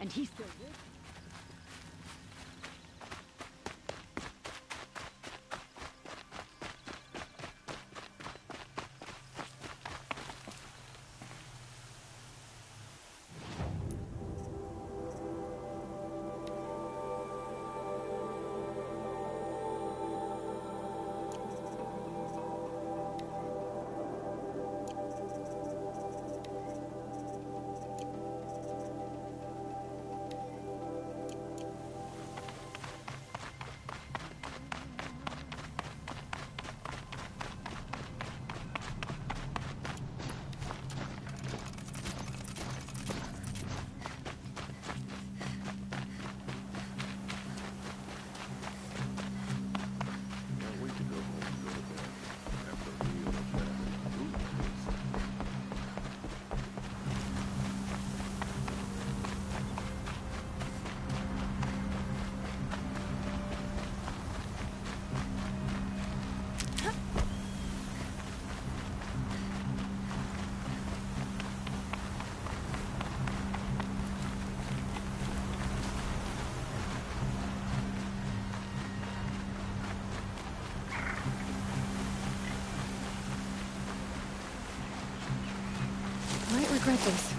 And he still lives. Regret this.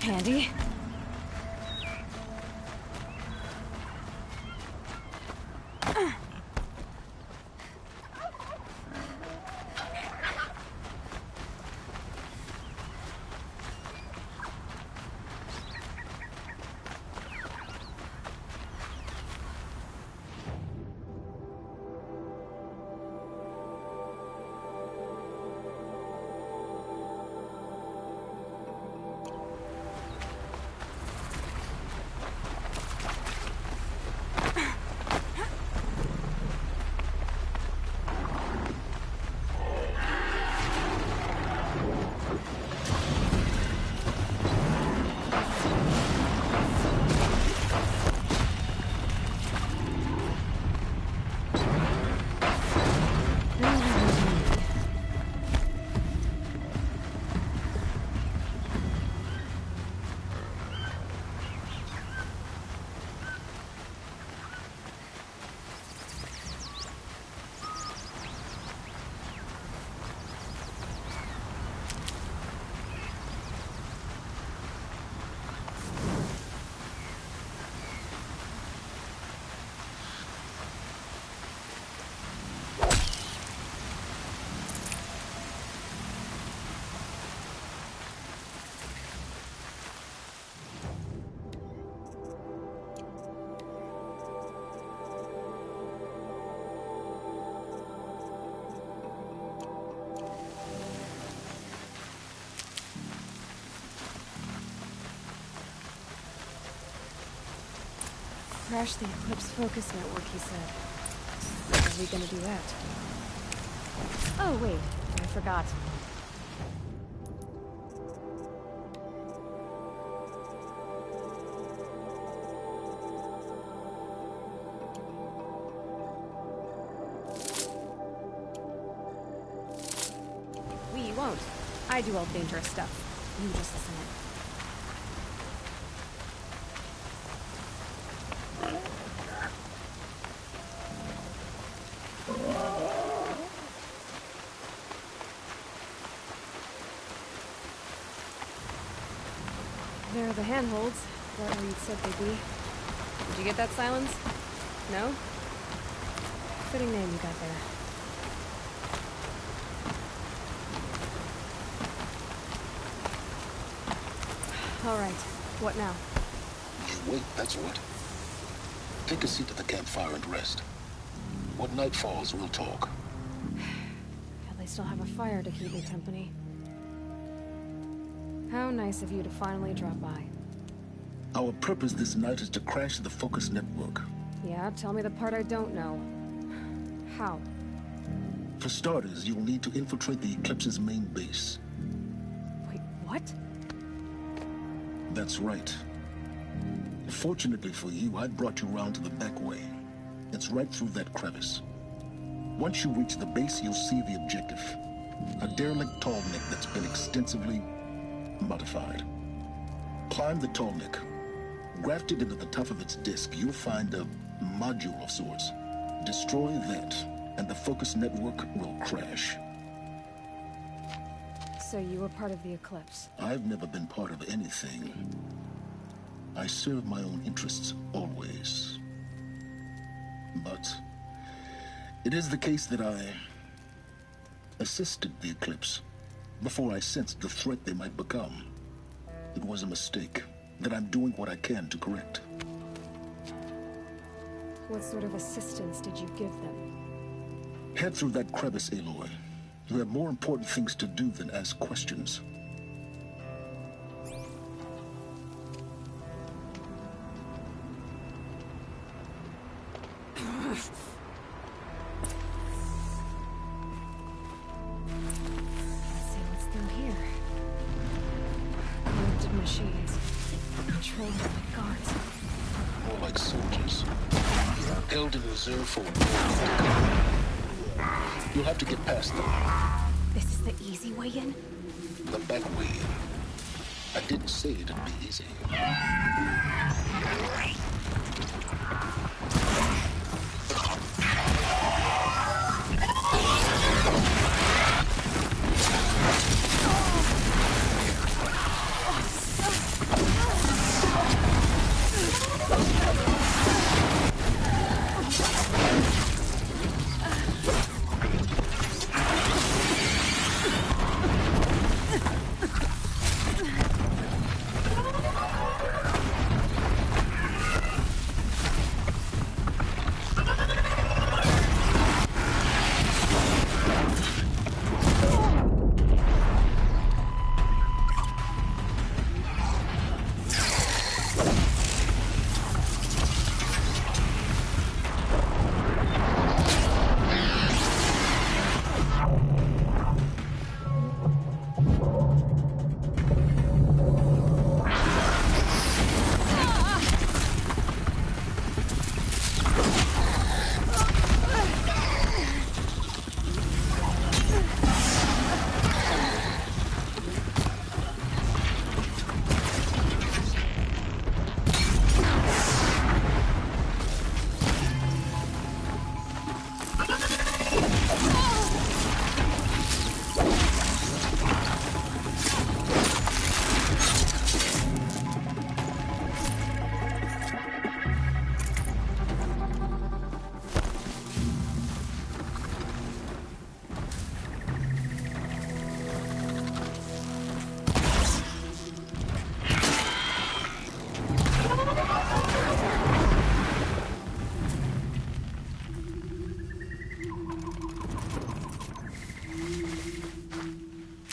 Handy. Crash the Eclipse focus network, he said. How are we gonna do that? Oh, wait. I forgot. We won't. I do all dangerous stuff. You just listen in. There are the handholds, right where you'd said they'd be. Did you get that, Silence? No? Fitting name you got there. Alright, what now? You wait, that's what. Take a seat at the campfire and rest. When night falls, we'll talk. At least I'll have a fire to keep me company. How nice of you to finally drop by. Our purpose this night is to crash the focus network. Yeah, tell me the part I don't know. How? For starters, you'll need to infiltrate the Eclipse's main base. Wait, what? That's right. Fortunately for you, I brought you round to the back way. It's right through that crevice. Once you reach the base, you'll see the objective. A derelict tall neck that's been extensively modified. Climb the tall neck. Grafted into the top of its disk, you'll find a module of sorts. Destroy that, and the focus network will crash. So you were part of the Eclipse? I've never been part of anything. I serve my own interests, always. But it is the case that I assisted the Eclipse before I sensed the threat they might become. It was a mistake that I'm doing what I can to correct. What sort of assistance did you give them? Head through that crevice, Aloy. You have more important things to do than ask questions. Machines. Controlled by guards. More like soldiers. Held in reserve for when war. You'll have to get past them. This is the easy way in? The back way in. I didn't say it'd be easy.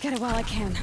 Get it while I can.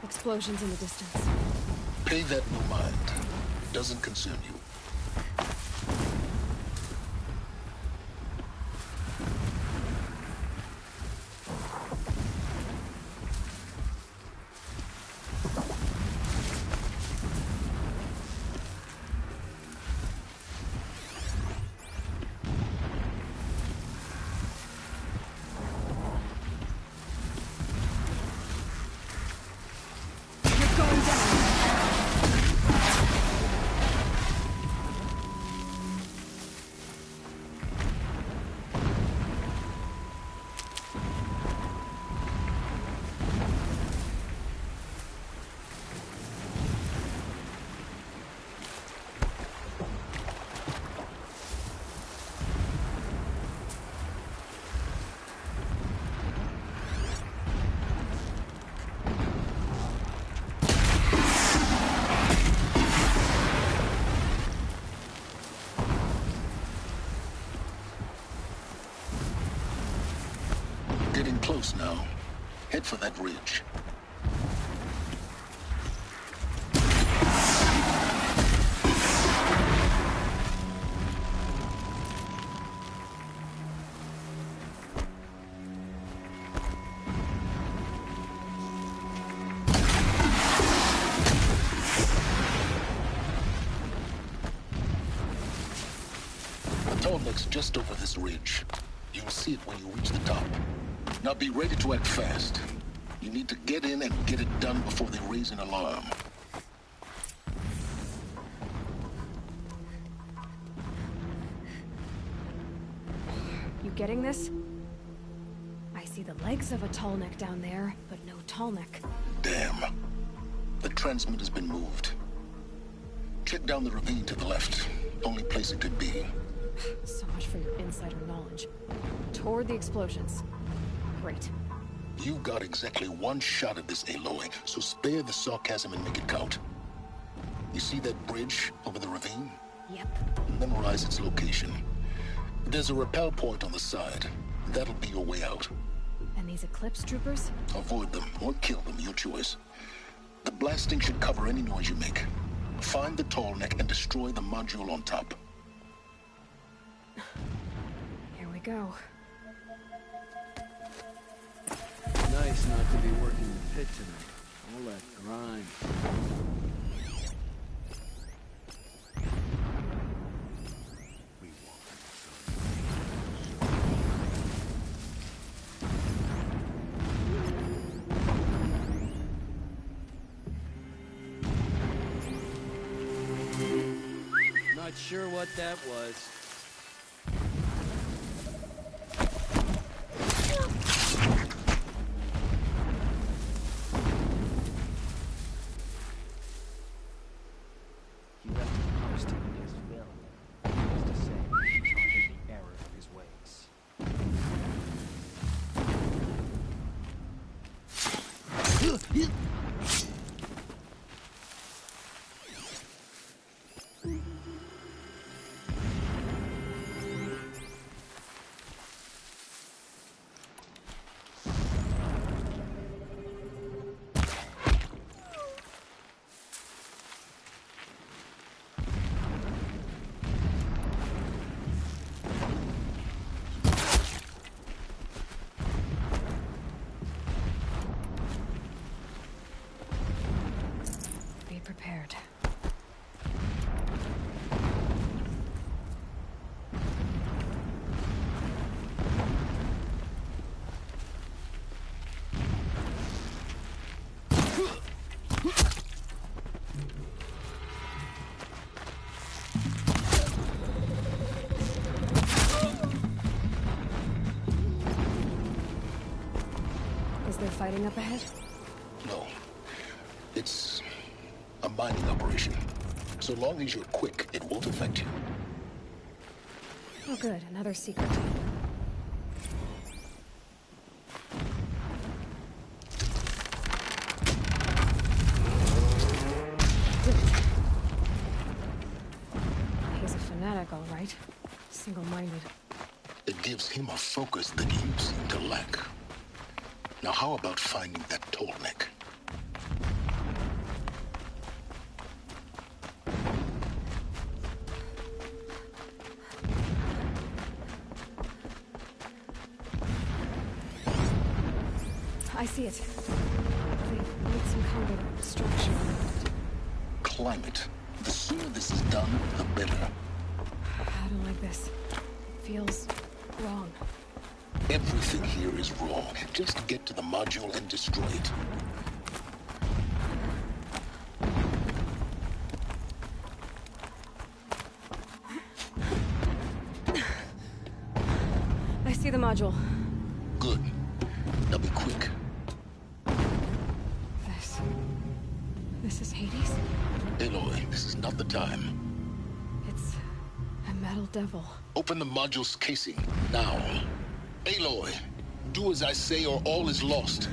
Explosions in the distance. Pay that no mind. Doesn't concern you. Getting close now. Head for that ridge. The tall neck's just over this ridge. You'll see it when you reach the top. Now be ready to act fast. You need to get in and get it done before they raise an alarm. You getting this? I see the legs of a tall neck down there, but no tall neck. Damn. The transmitter's been moved. Check down the ravine to the left. Only place it could be. So much for your insider knowledge. Toward the explosions. Great. You got exactly one shot at this, Aloy, so spare the sarcasm and make it count. You see that bridge over the ravine? Yep. Memorize its location. There's a rappel point on the side. That'll be your way out. And these Eclipse troopers? Avoid them or kill them, your choice. The blasting should cover any noise you make. Find the tall neck and destroy the module on top. Here we go. Nice not to be working the pit tonight. All that grind. We want. Not sure what that was. Prepared. Is there fighting up ahead? No. It's a mining operation. So long as you're quick, it won't affect you. Oh good, another secret. He's a fanatic, all right. Single-minded. It gives him a focus that you seem to lack. Now how about finding that tall neck? see it. They made some kind of structure. Climate. The sooner this is done, the better. I don't like this. Feels wrong. Everything here is wrong. Just get to the module and destroy it. I see the module. Good. Now be quick. This is Hades? Aloy, this is not the time. It's a metal devil. Open the module's casing, now. Aloy, do as I say or all is lost.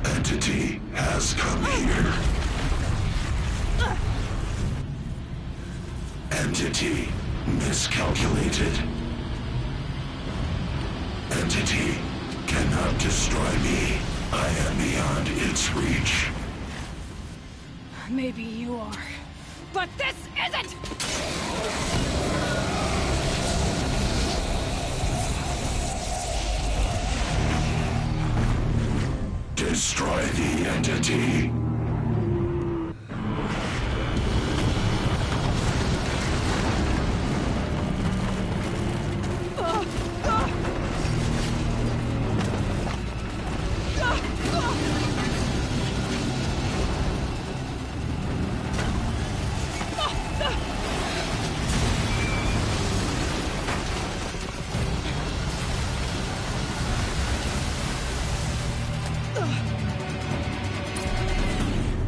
Entity has come here. Entity miscalculated. Entity cannot destroy me. I am beyond its reach. Maybe you are. But this isn't! Destroy the entity.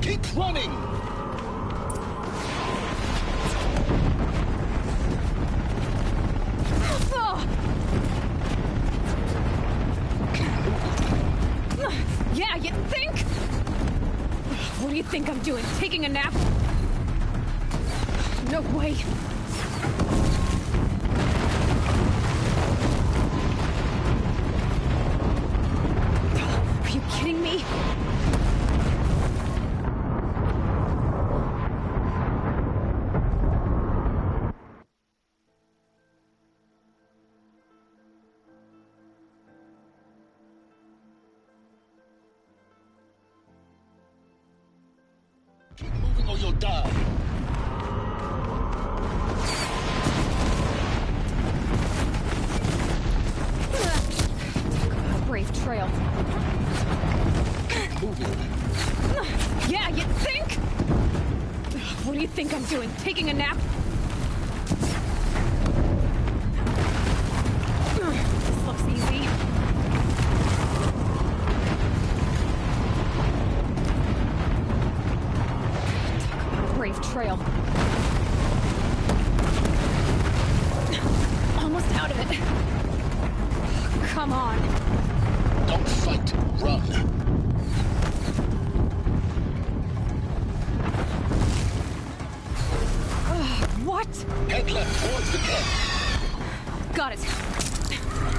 Keep running! Yeah, you think? What do you think I'm doing? Taking a nap? No way. Are you kidding me? Keep moving or you'll die. Brave trail. Keep moving. Yeah, you think? What do you think I'm doing? Taking a nap? This looks easy. Brave trail. Almost out of it. Come on. Don't fight. Run. What? Head left towards the camp. Got it.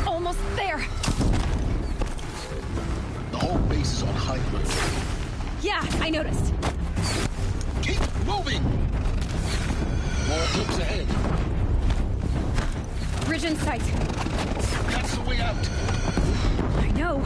Almost there. The whole base is on high alert. Yeah, I noticed. Keep moving! More clips ahead. Bridge in sight. That's the way out. I know.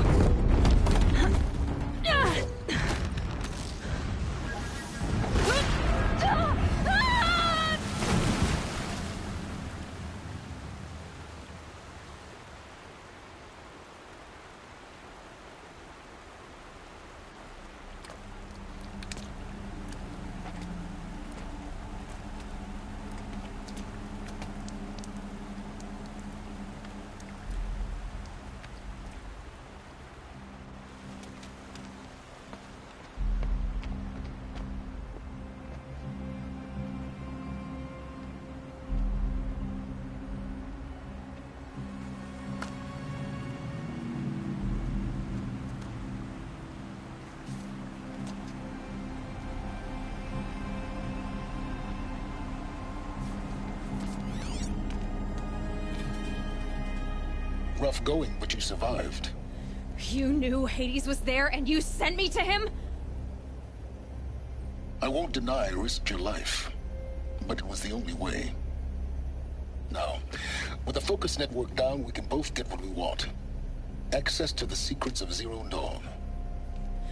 Rough going, but you survived. You knew Hades was there and you sent me to him? I won't deny I risked your life, but it was the only way. Now, with the focus network down, we can both get what we want. Access to the secrets of Zero Dawn.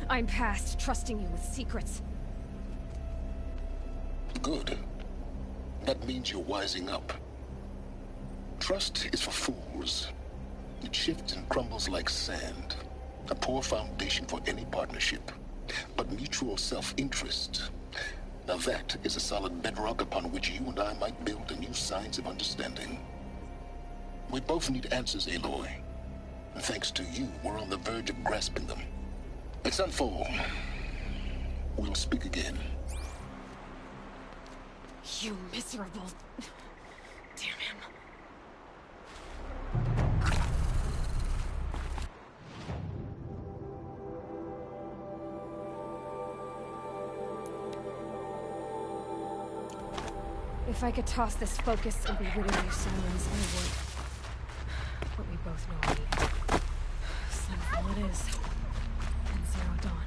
I'm past trusting you with secrets. Good. That means you're wising up. Trust is for fools. It shifts and crumbles like sand. A poor foundation for any partnership. But mutual self-interest, now that is a solid bedrock upon which you and I might build a new science of understanding. We both need answers, Aloy. And thanks to you, we're on the verge of grasping them. Let's unfold. We'll speak again. You miserable... Damn him. If I could toss this focus and be rid of you, Silence, I would. But we both know I need Slimfall it is. And Zero Dawn.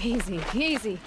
Easy, easy.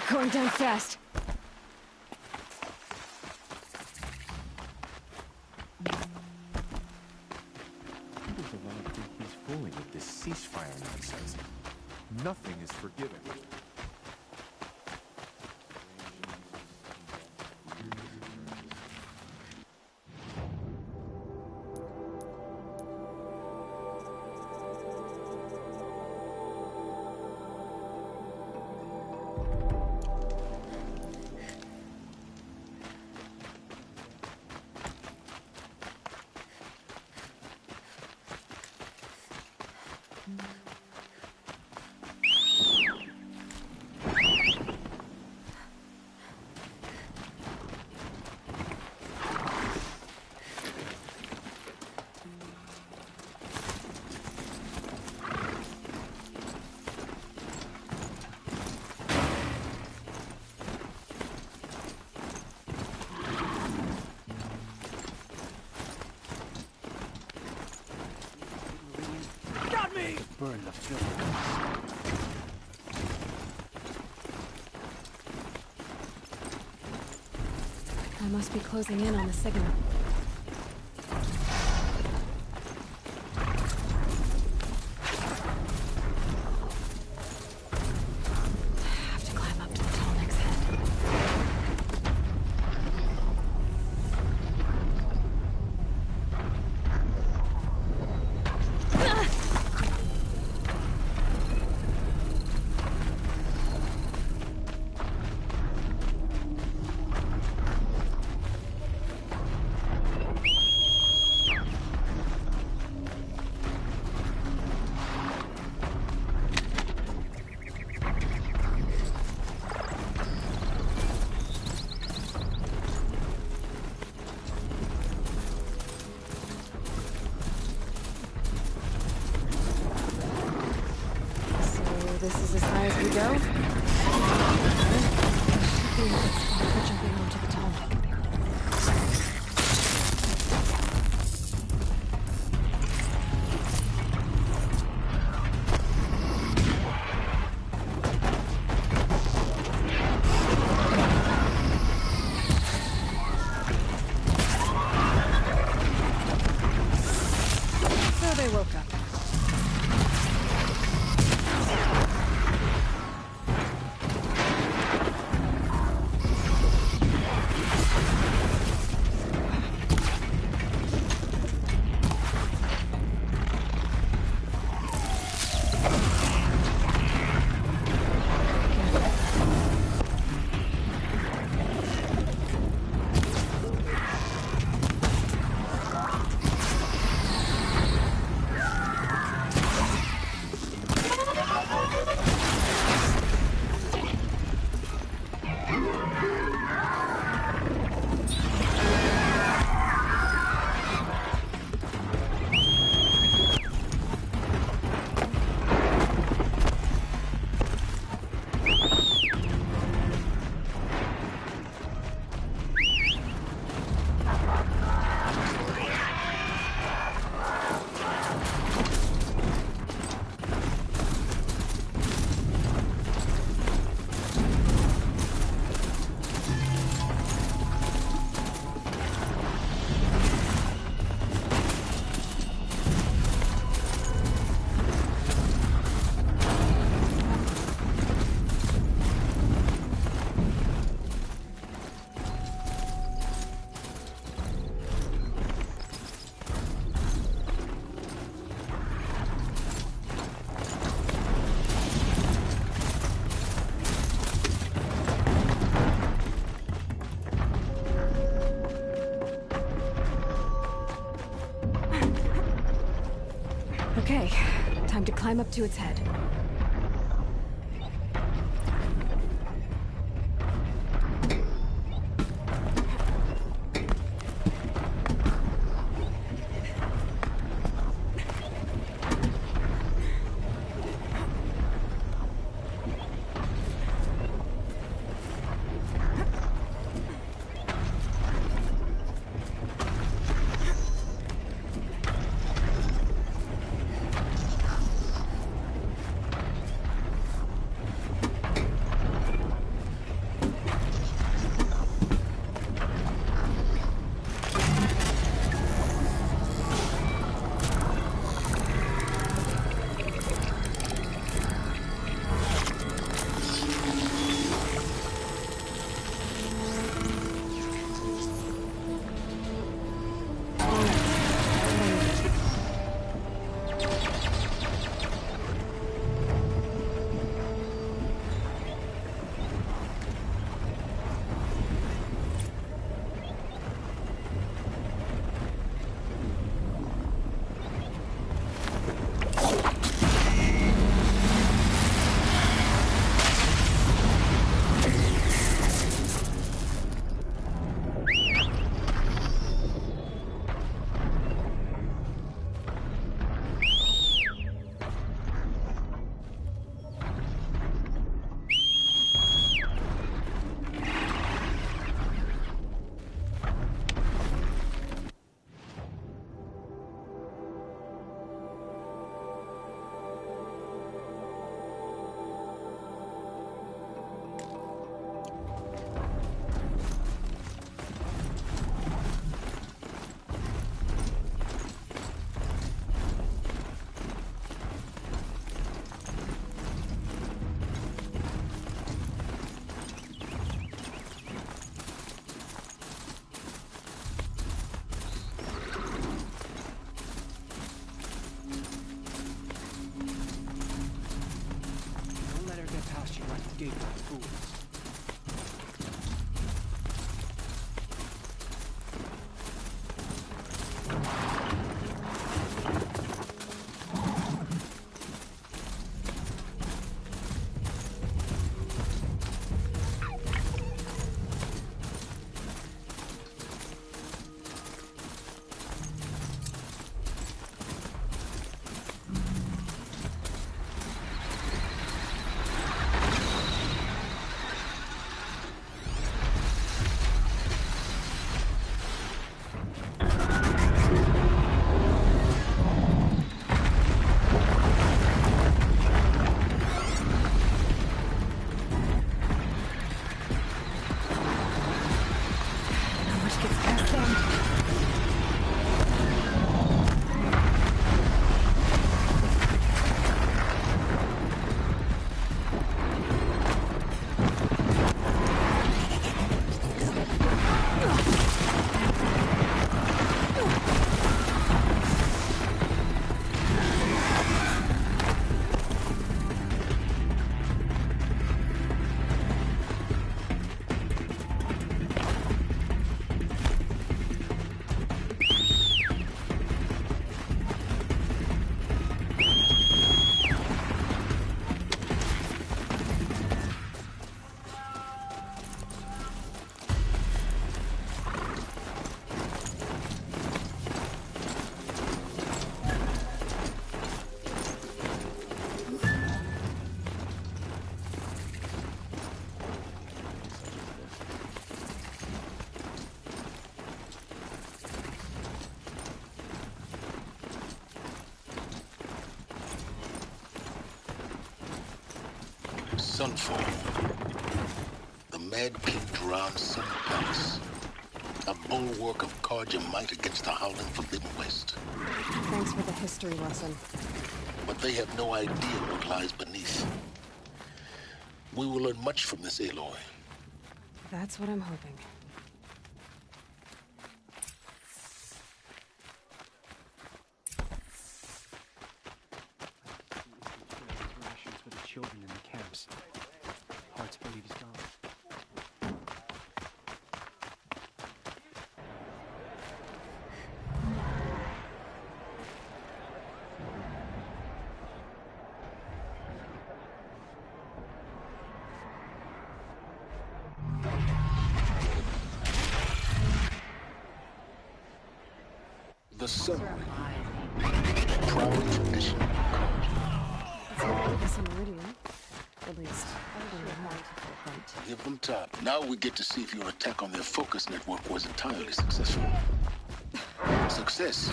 Going down fast. People of Allah think he's fooling with this ceasefire nonsense. Nothing is forgiven. Burn the filter. I must be closing in on the signal. Have to climb up to the Tallneck's head. This is as high as we go. Should be a good spot for jumping onto the Tallneck. So they woke up. Okay, time to climb up to its head. Gaping fools. Sunfall. The Mad King Duran's Sun Palace. A bulwark of Carja might against the howling Forbidden West. Thanks for the history lesson. But they have no idea what lies beneath. We will learn much from this Aloy. That's what I'm hoping. Rations for the children in the camps. Hard to believe he's gone. The Sun. Proud tradition of Carja. It's not like this in Meridian. At least, I don't want to hunt. Give them time. Now we get to see if your attack on their focus network was entirely successful. Success.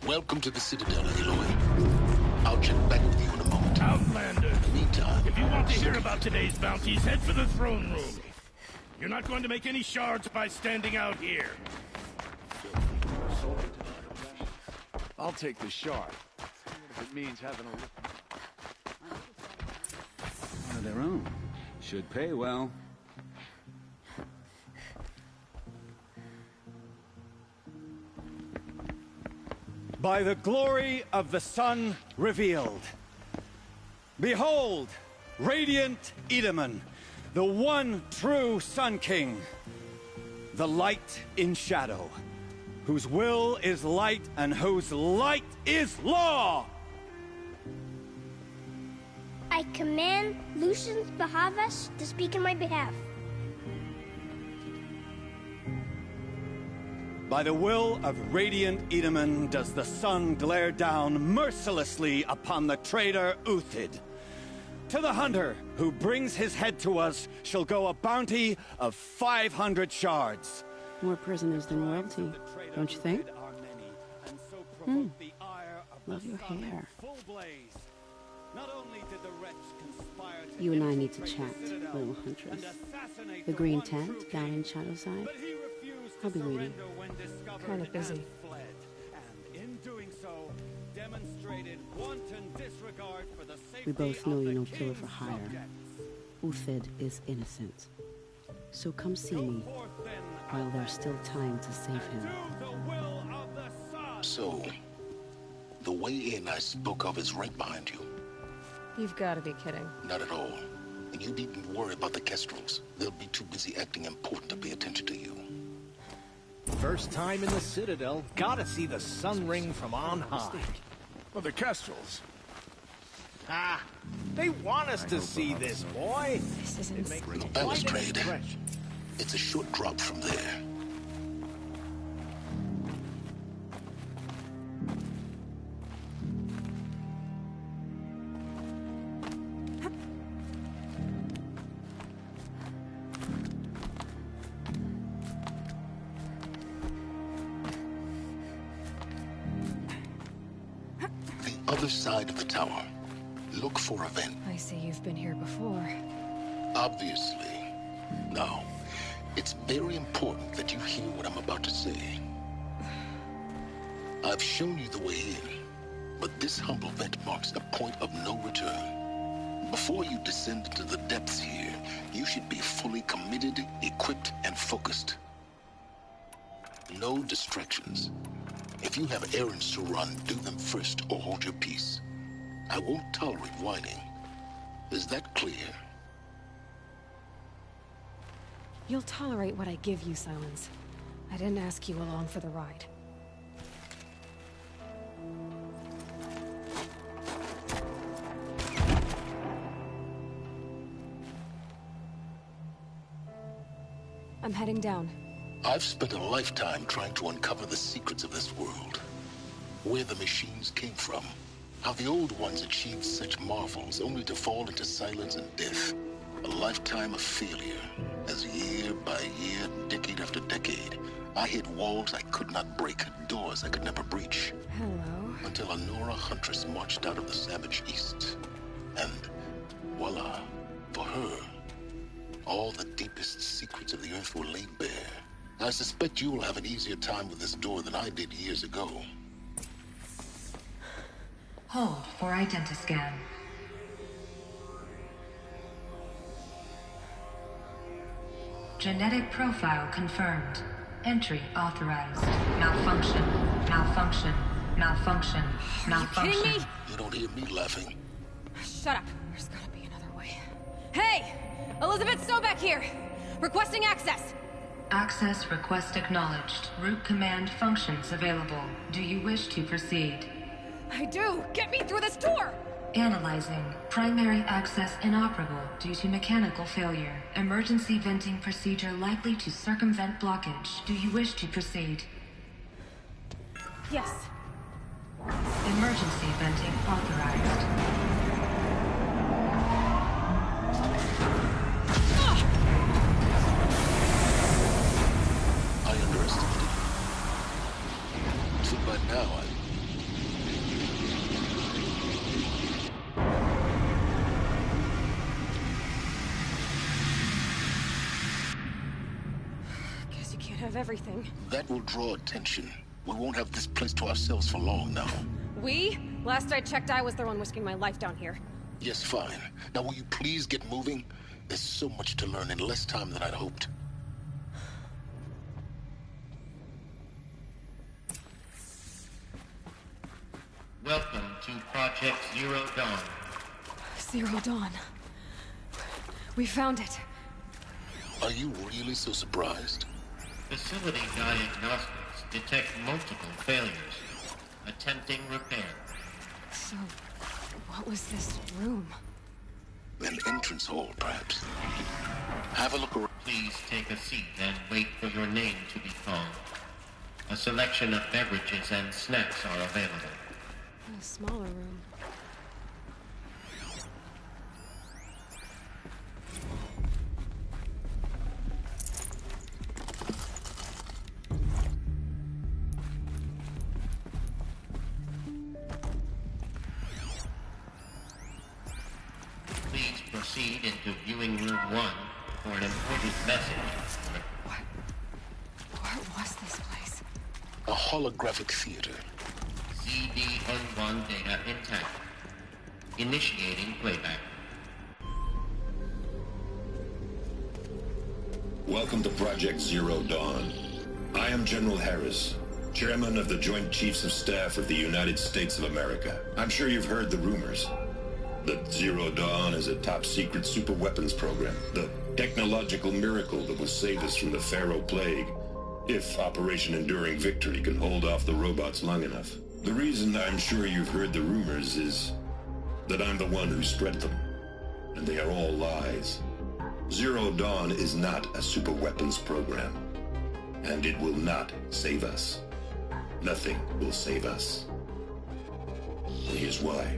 Welcome to the Citadel, Aloy. I'll check back with you in a moment. Outlander, Meantime, if you want to hear about today's bounties, head for the throne room. You're not going to make any shards by standing out here. I'll take the shard. If it means having a... One of their own. Should pay well. By the glory of the sun revealed. Behold, radiant Edaman, the one true Sun King, the light in shadow, whose will is light and whose light is law! I command Lucius Bahavas to speak in my behalf. By the will of radiant Edaman does the sun glare down mercilessly upon the traitor Uthid. To the hunter who brings his head to us shall go a bounty of 500 shards. More prisoners than royalty, don't you think? Love your hair. You and I need to chat, little huntress. The green tent down in Shadowside. I'll be waiting. Kind of busy. We both know you're no killer for hire. Uthid is innocent. So come see me while there's still time to save him. So, the way in I spoke of is right behind you. You've got to be kidding. Not at all. And you needn't worry about the Kestrels. They'll be too busy acting important to pay attention to you. First time in the Citadel, gotta see the sun ring from on high. Well, the Kestrels. Ah, they want us to see this, boy. This isn't... The balustrade. It's a short drop from there. The other side of the tower. Look for a vent. I see you've been here before. Obviously. Now, it's very important that you hear what I'm about to say. I've shown you the way in, but this humble vent marks a point of no return. Before you descend into the depths here, you should be fully committed, equipped, and focused. No distractions. If you have errands to run, do them first or hold your peace. I won't tolerate whining. Is that clear? You'll tolerate what I give you, Silence. I didn't ask you along for the ride. I'm heading down. I've spent a lifetime trying to uncover the secrets of this world. Where the machines came from. How the old ones achieved such marvels only to fall into silence and death. A lifetime of failure. As year by year, decade after decade, I hit walls I could not break, doors I could never breach. Hello. Until a Nora huntress marched out of the savage east. And voila, for her, all the deepest secrets of the earth were laid bare. I suspect you will have an easier time with this door than I did years ago. Hold for identiscan. Genetic profile confirmed. Entry authorized. Malfunction. Malfunction. Malfunction. Malfunction. Are you kidding me? You don't hear me laughing. Shut up. There's gotta be another way. Hey! Elizabeth Sobeck here! Requesting access! Access request acknowledged. Root command functions available. Do you wish to proceed? I do! Get me through this door! Analyzing. Primary access inoperable due to mechanical failure. Emergency venting procedure likely to circumvent blockage. Do you wish to proceed? Yes. Emergency venting authorized. I underestimated. So by now, Guess you can't have everything. that will draw attention. We won't have this place to ourselves for long now. We? Last I checked, I was the one risking my life down here. Yes, fine. Now will you please get moving? There's so much to learn in less time than I'd hoped. Welcome to Project Zero Dawn. Zero Dawn. We found it. Are you really so surprised? Facility diagnostics detect multiple failures. Attempting repair. So, what was this room? An entrance hall, perhaps. Have a look around. Please take a seat and wait for your name to be called. A selection of beverages and snacks are available. A smaller room. Please proceed into viewing room 1 for an important message. What was this place? A holographic theater. CD-N1 data intact. Initiating playback. Welcome to Project Zero Dawn. I am General Harris, Chairman of the Joint Chiefs of Staff of the United States of America. I'm sure you've heard the rumors. That Zero Dawn is a top-secret super-weapons program. The technological miracle that will save us from the Pharaoh Plague, if Operation Enduring Victory can hold off the robots long enough. The reason I'm sure you've heard the rumors is that I'm the one who spread them, and they are all lies. Zero Dawn is not a super-weapons program, and it will not save us. Nothing will save us. And here's why.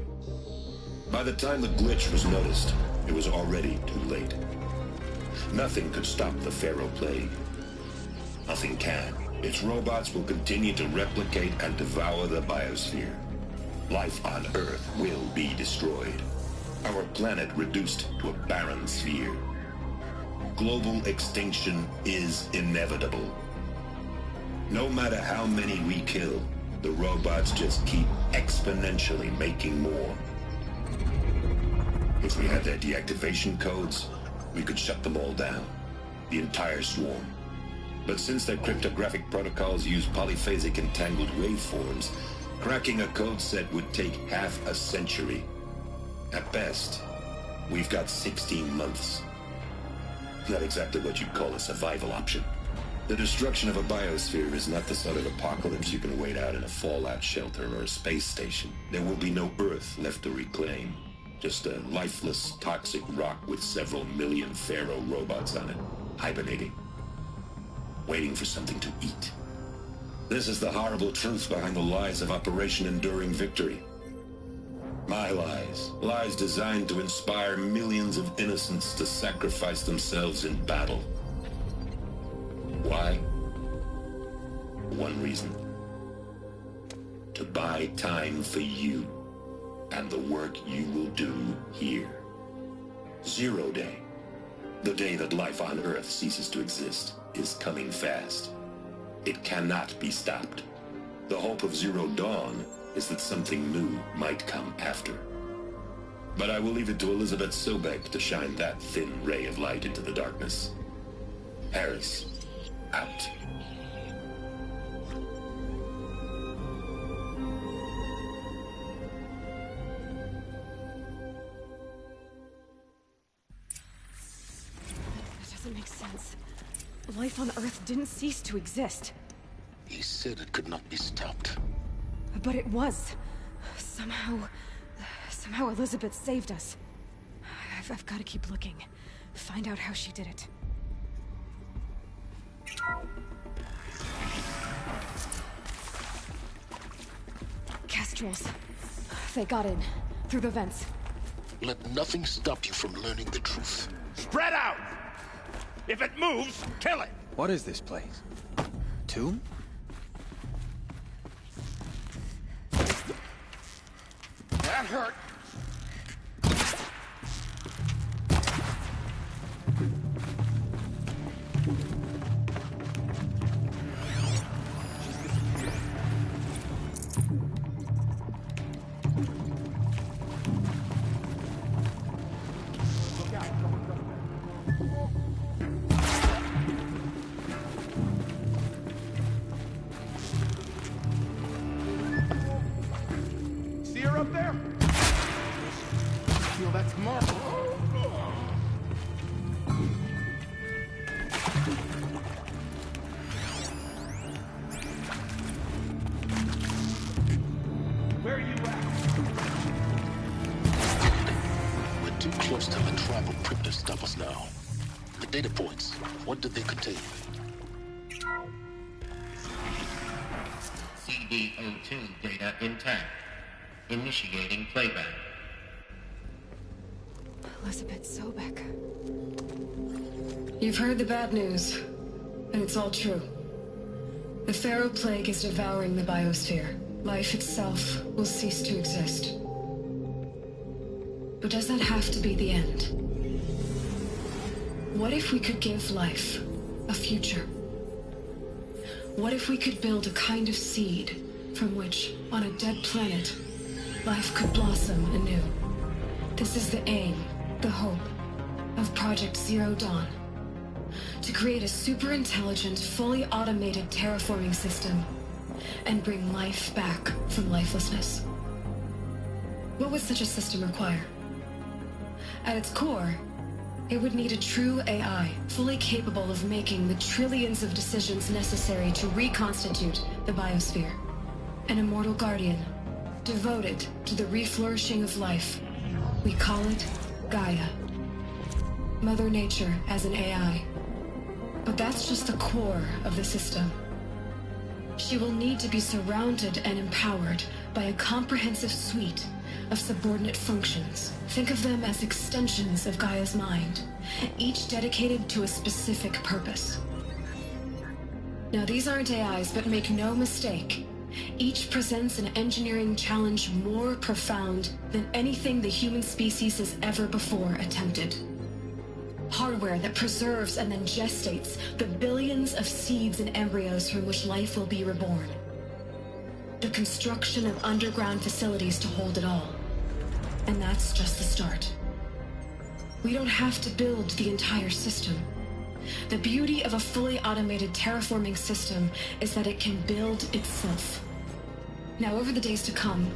By the time the glitch was noticed, it was already too late. Nothing could stop the Pharaoh Plague. Nothing can. Its robots will continue to replicate and devour the biosphere. Life on Earth will be destroyed. Our planet reduced to a barren sphere. Global extinction is inevitable. No matter how many we kill, the robots just keep exponentially making more. If we had their deactivation codes, we could shut them all down. The entire swarm. But since their cryptographic protocols use polyphasic entangled waveforms, cracking a code set would take half a century. At best, we've got 16 months. Not exactly what you'd call a survival option. The destruction of a biosphere is not the sort of apocalypse you can wait out in a fallout shelter or a space station. There will be no Earth left to reclaim. Just a lifeless, toxic rock with several million Pharaoh robots on it, hibernating, waiting for something to eat. This is the horrible truth behind the lies of Operation Enduring Victory. My lies. Lies designed to inspire millions of innocents to sacrifice themselves in battle. Why? One reason. To buy time for you and the work you will do here. Zero Day, the day that life on Earth ceases to exist, is coming fast. It cannot be stopped. The hope of Zero Dawn is that something new might come after. But I will leave it to Elizabeth Sobek to shine that thin ray of light into the darkness. Harris, out. That doesn't make sense. Life on Earth didn't cease to exist. He said it could not be stopped. But it was. Somehow Elizabeth saved us. I've got to keep looking. Find out how she did it. Kestrels. They got in. Through the vents. Let nothing stop you from learning the truth. Spread out! If it moves, kill it! What is this place? Tomb? That hurt! See her up there? Feel that's marble. Where are you at? We're too close to the tribal crypt to stop us now. The data points, what did they contain? CD02 data intact. Initiating playback. Elizabeth Sobek. You've heard the bad news, and it's all true. The Pharaoh Plague is devouring the biosphere. Life itself will cease to exist. But does that have to be the end? What if we could give life a future? What if we could build a kind of seed from which, on a dead planet, life could blossom anew? This is the aim, the hope, of Project Zero Dawn. To create a super-intelligent, fully automated terraforming system and bring life back from lifelessness. What would such a system require? At its core, it would need a true AI, fully capable of making the trillions of decisions necessary to reconstitute the biosphere. An immortal guardian, devoted to the reflourishing of life. We call it Gaia. Mother Nature as an AI. But that's just the core of the system. She will need to be surrounded and empowered by a comprehensive suite of subordinate functions. Think of them as extensions of Gaia's mind, each dedicated to a specific purpose. Now, these aren't AIs, but make no mistake, each presents an engineering challenge more profound than anything the human species has ever before attempted. Hardware that preserves and then gestates the billions of seeds and embryos from which life will be reborn. The construction of underground facilities to hold it all. And that's just the start. We don't have to build the entire system. The beauty of a fully automated terraforming system is that it can build itself. Now, over the days to come,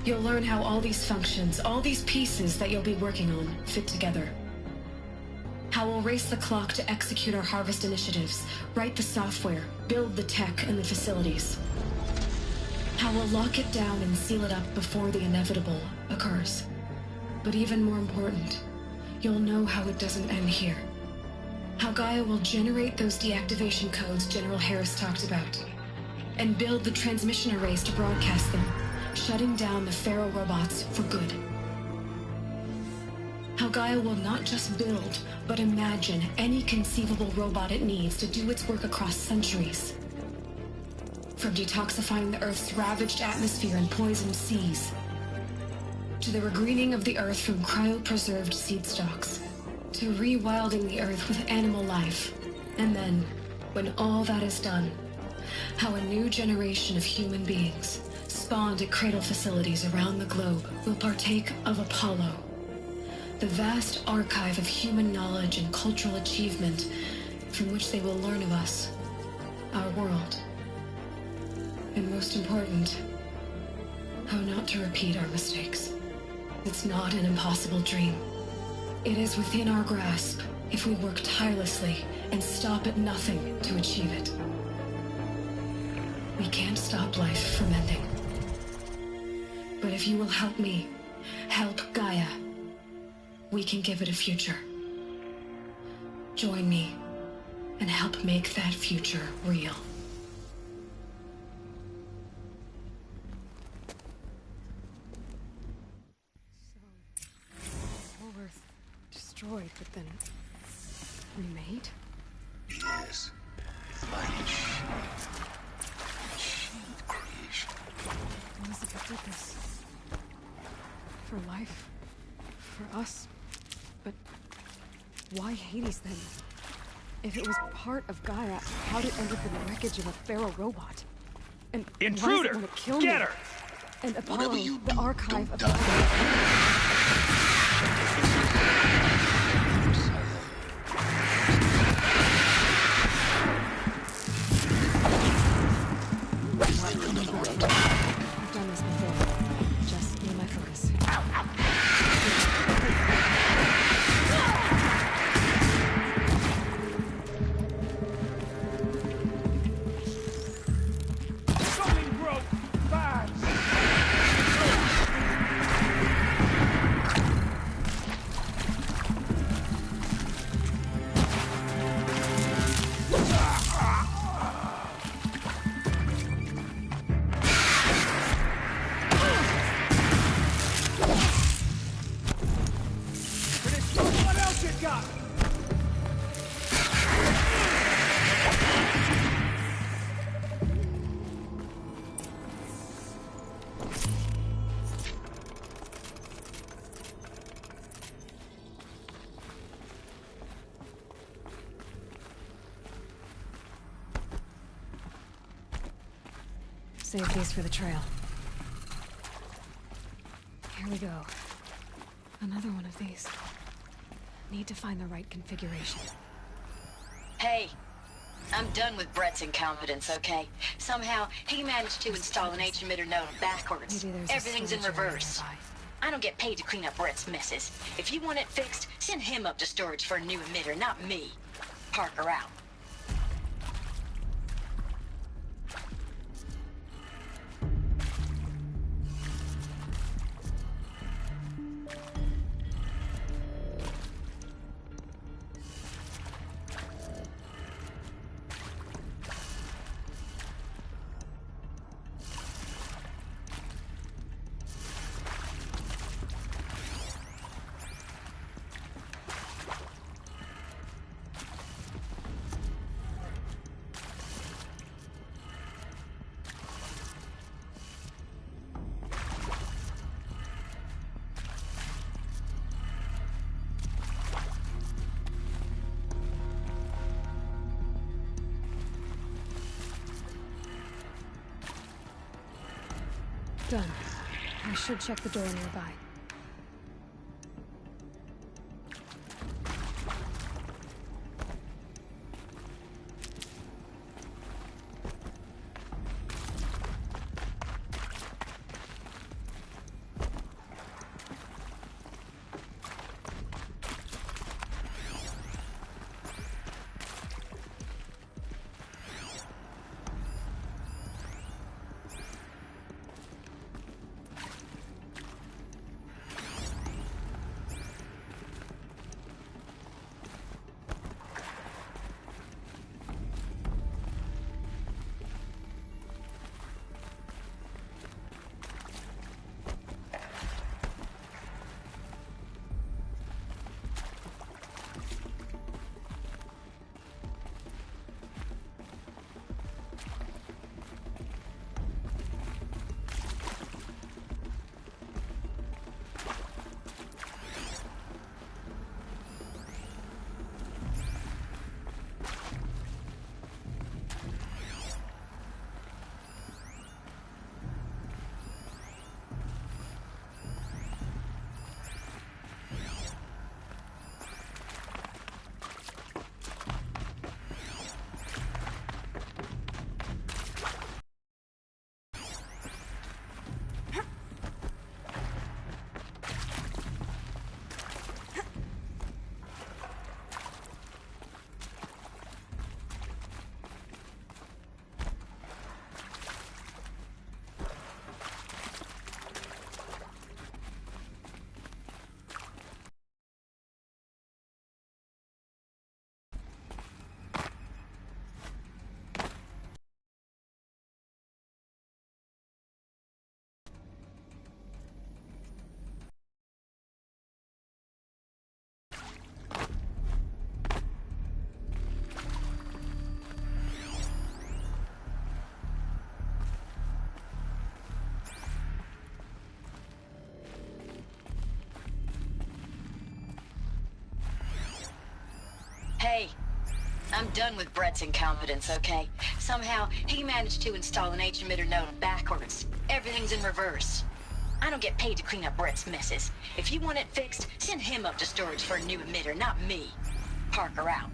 you'll learn how all these functions, all these pieces that you'll be working on, fit together. How we'll race the clock to execute our harvest initiatives, write the software, build the tech and the facilities. How we'll lock it down and seal it up before the inevitable occurs. But even more important, you'll know how it doesn't end here. How Gaia will generate those deactivation codes General Harris talked about, and build the transmission arrays to broadcast them, shutting down the Pharaoh robots for good. How Gaia will not just build, but imagine any conceivable robot it needs to do its work across centuries. From detoxifying the Earth's ravaged atmosphere and poisoned seas, to the regreening of the Earth from cryopreserved seed stalks, to rewilding the Earth with animal life. And then, when all that is done, how a new generation of human beings, spawned at cradle facilities around the globe, will partake of Apollo, the vast archive of human knowledge and cultural achievement from which they will learn of us, our world. And most important, how not to repeat our mistakes. It's not an impossible dream. It is within our grasp if we work tirelessly and stop at nothing to achieve it. We can't stop life from ending. But if you will help me, help Gaia, we can give it a future. Join me and help make that future real. Destroyed, but then remade? Yes. Like machine creation. Elizabeth did this. For life. For us. But why Hades then? If it was part of Gaia, how'd it end up in the wreckage of a Pharaoh robot? And intruder! Why does it want to kill Get me? her! And Apollo, you the do, archive of don't die. I've done this before. Just be my focus. Something broke! Fast! What else you got? Save these for the trail. Here we go. Another one of these. Need to find the right configuration. Hey, I'm done with Brett's incompetence, okay? Somehow, he managed to install an H-emitter node backwards. Maybe there's a Everything's in storage area reverse. nearby. I don't get paid to clean up Brett's messes. If you want it fixed, send him up to storage for a new emitter, not me. Parker out. Done. I should check the door nearby. Hey, I'm done with Brett's incompetence, okay? Somehow, he managed to install an H-emitter node backwards. Everything's in reverse. I don't get paid to clean up Brett's messes. If you want it fixed, send him up to storage for a new emitter, not me. Parker out.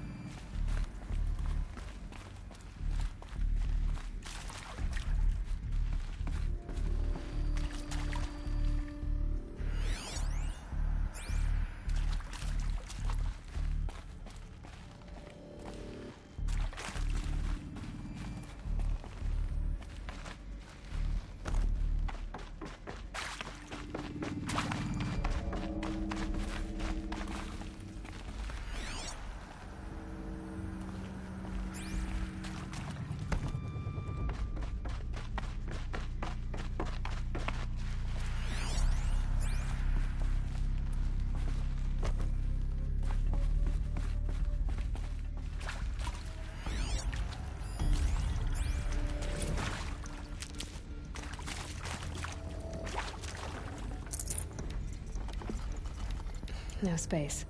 No space.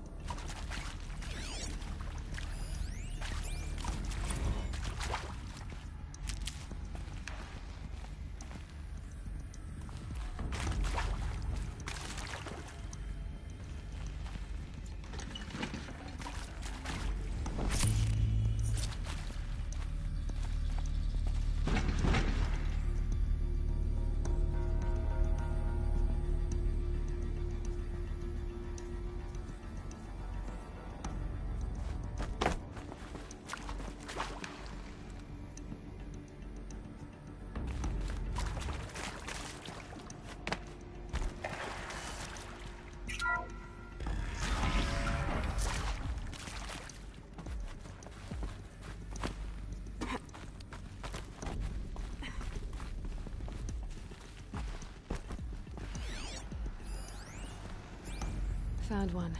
Found one.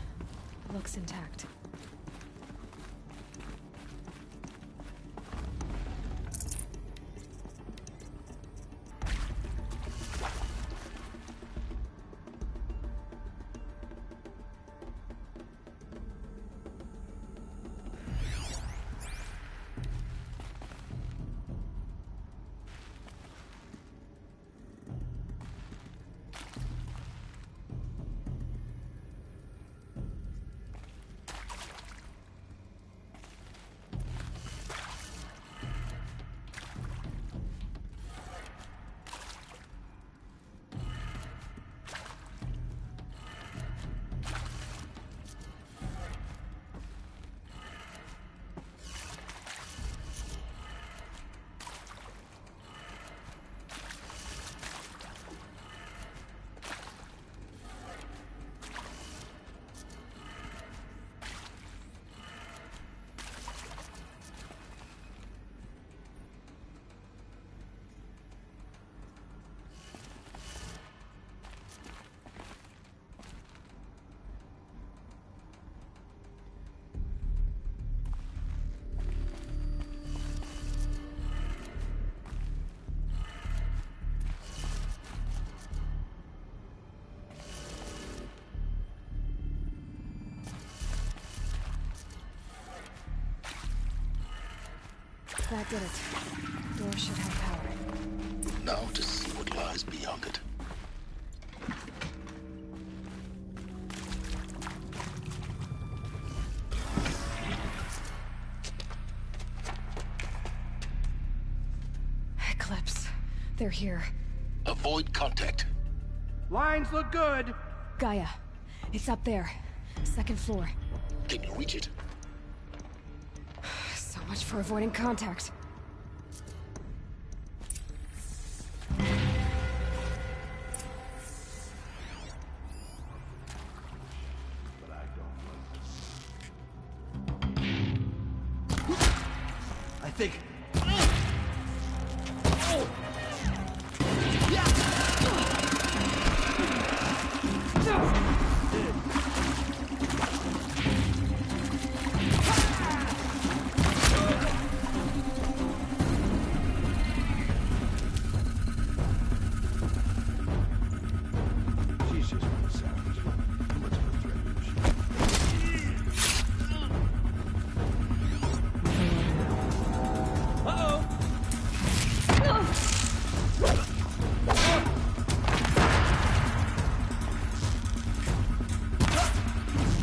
Looks intact. That did it. Door should have power. Now to see what lies beyond it. Eclipse. They're here. Avoid contact. Lines look good. Gaia. It's up there. Second floor. Can you reach it? So much for avoiding contact. I think...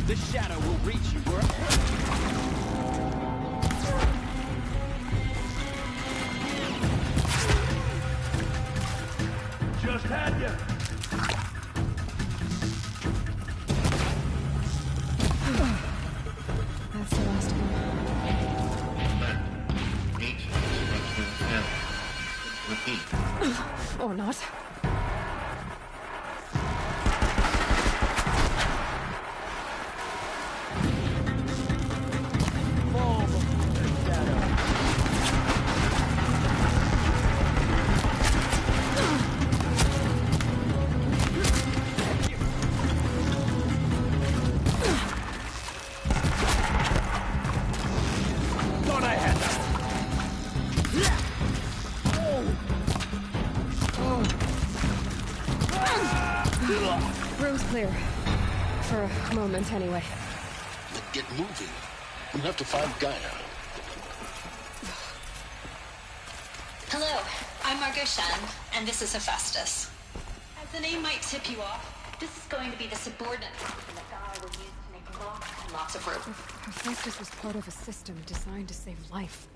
The shadow will reach you Just had you. That's the last of them. Repeat. Or not. Room's clear. For a moment, anyway. Then get moving. You have to find Gaia. Hello, I'm Margot Shen, and this is Hephaestus. As the name might tip you off, this is going to be the subordinate function that Gaia will use to make lots and lots of room. Hephaestus was part of a system designed to save life.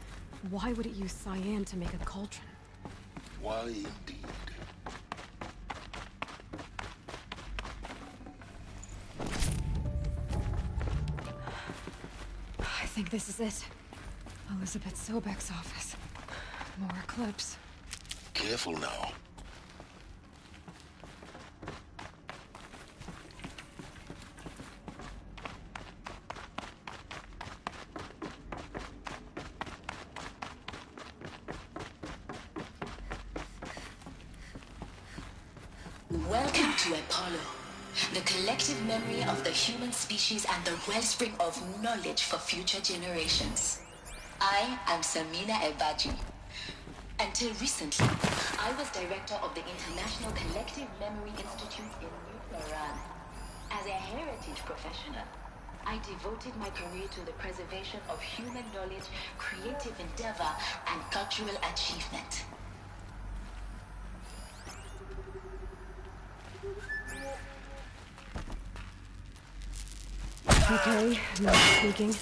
Why would it use cyan to make a cauldron? Why indeed? I think this is it. Elizabeth Sobek's office. More Eclipse. Careful now. Welcome to Apollo. the collective memory of the human species and the wellspring of knowledge for future generations. I am Samina Ebaji. Until recently, I was director of the International Collective Memory Institute in New Tehran. As a heritage professional, I devoted my career to the preservation of human knowledge, creative endeavor, and cultural achievement. Okay, no sneaking.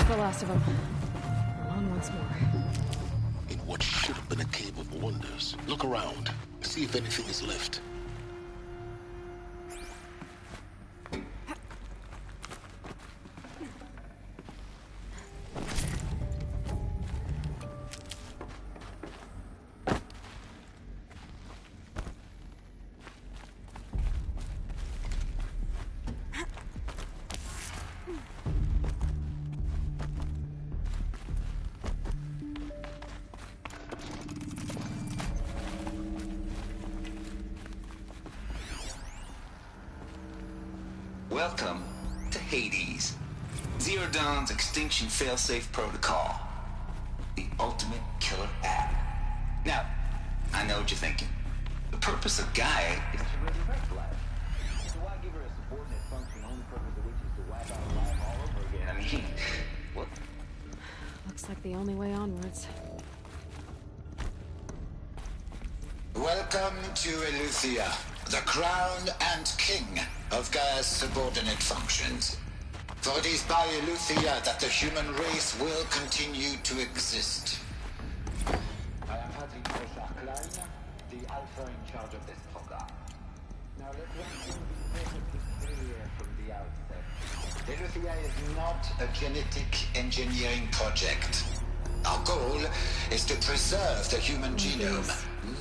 The last of them. We're on once more. In what should have been a cave of wonders. Look around. See if anything is left. Welcome to Hades. Zero Dawn's extinction failsafe protocol. The ultimate killer app. Now, I know what you're thinking. The purpose of Gaia is to resurrect life. So why give her a subordinate function, only purpose of which is to wipe out life all over again? I mean, what? Looks like the only way onwards. Welcome to Eleuthia, the crown and king of Gaia's subordinate functions. For it is by Eleuthia that the human race will continue to exist. I am Patrick Klein, the Alpha in charge of this program. Now let one thing be perfectly clear from the outset. Eleuthia is not a genetic engineering project. Our goal is to preserve the human genome,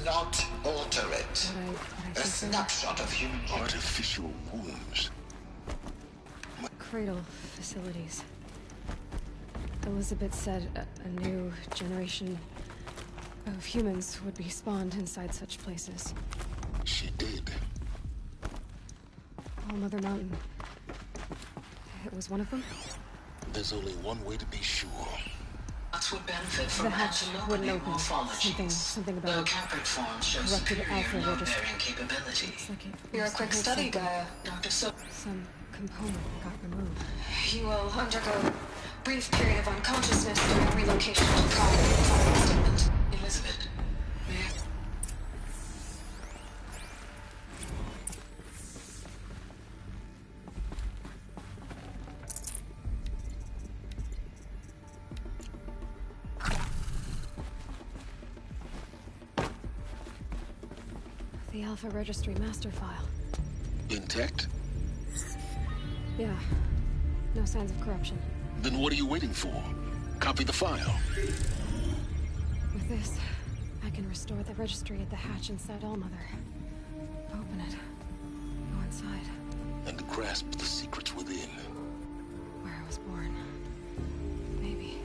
not alter it. A snapshot of human genome. Artificial wombs. Cradle facilities. Elizabeth said a new generation of humans would be spawned inside such places. She did. All Mother Mountain. It was one of them? There's only one way to be sure. That would benefit from The hatch wouldn't open. Something about the Caprid form shows corrupted superior alpha register. load-bearing capability. Like You're a quick study, Gaia, Dr. Some component got removed. You will undergo brief period of unconsciousness during relocation to private environment statement. Elizabeth, may I? The Alpha Registry master file. Intact? Yeah. No signs of corruption. Then what are you waiting for? Copy the file. With this, I can restore the registry at the hatch inside Allmother. Open it. Go inside. And grasp the secrets within. Where I was born. Maybe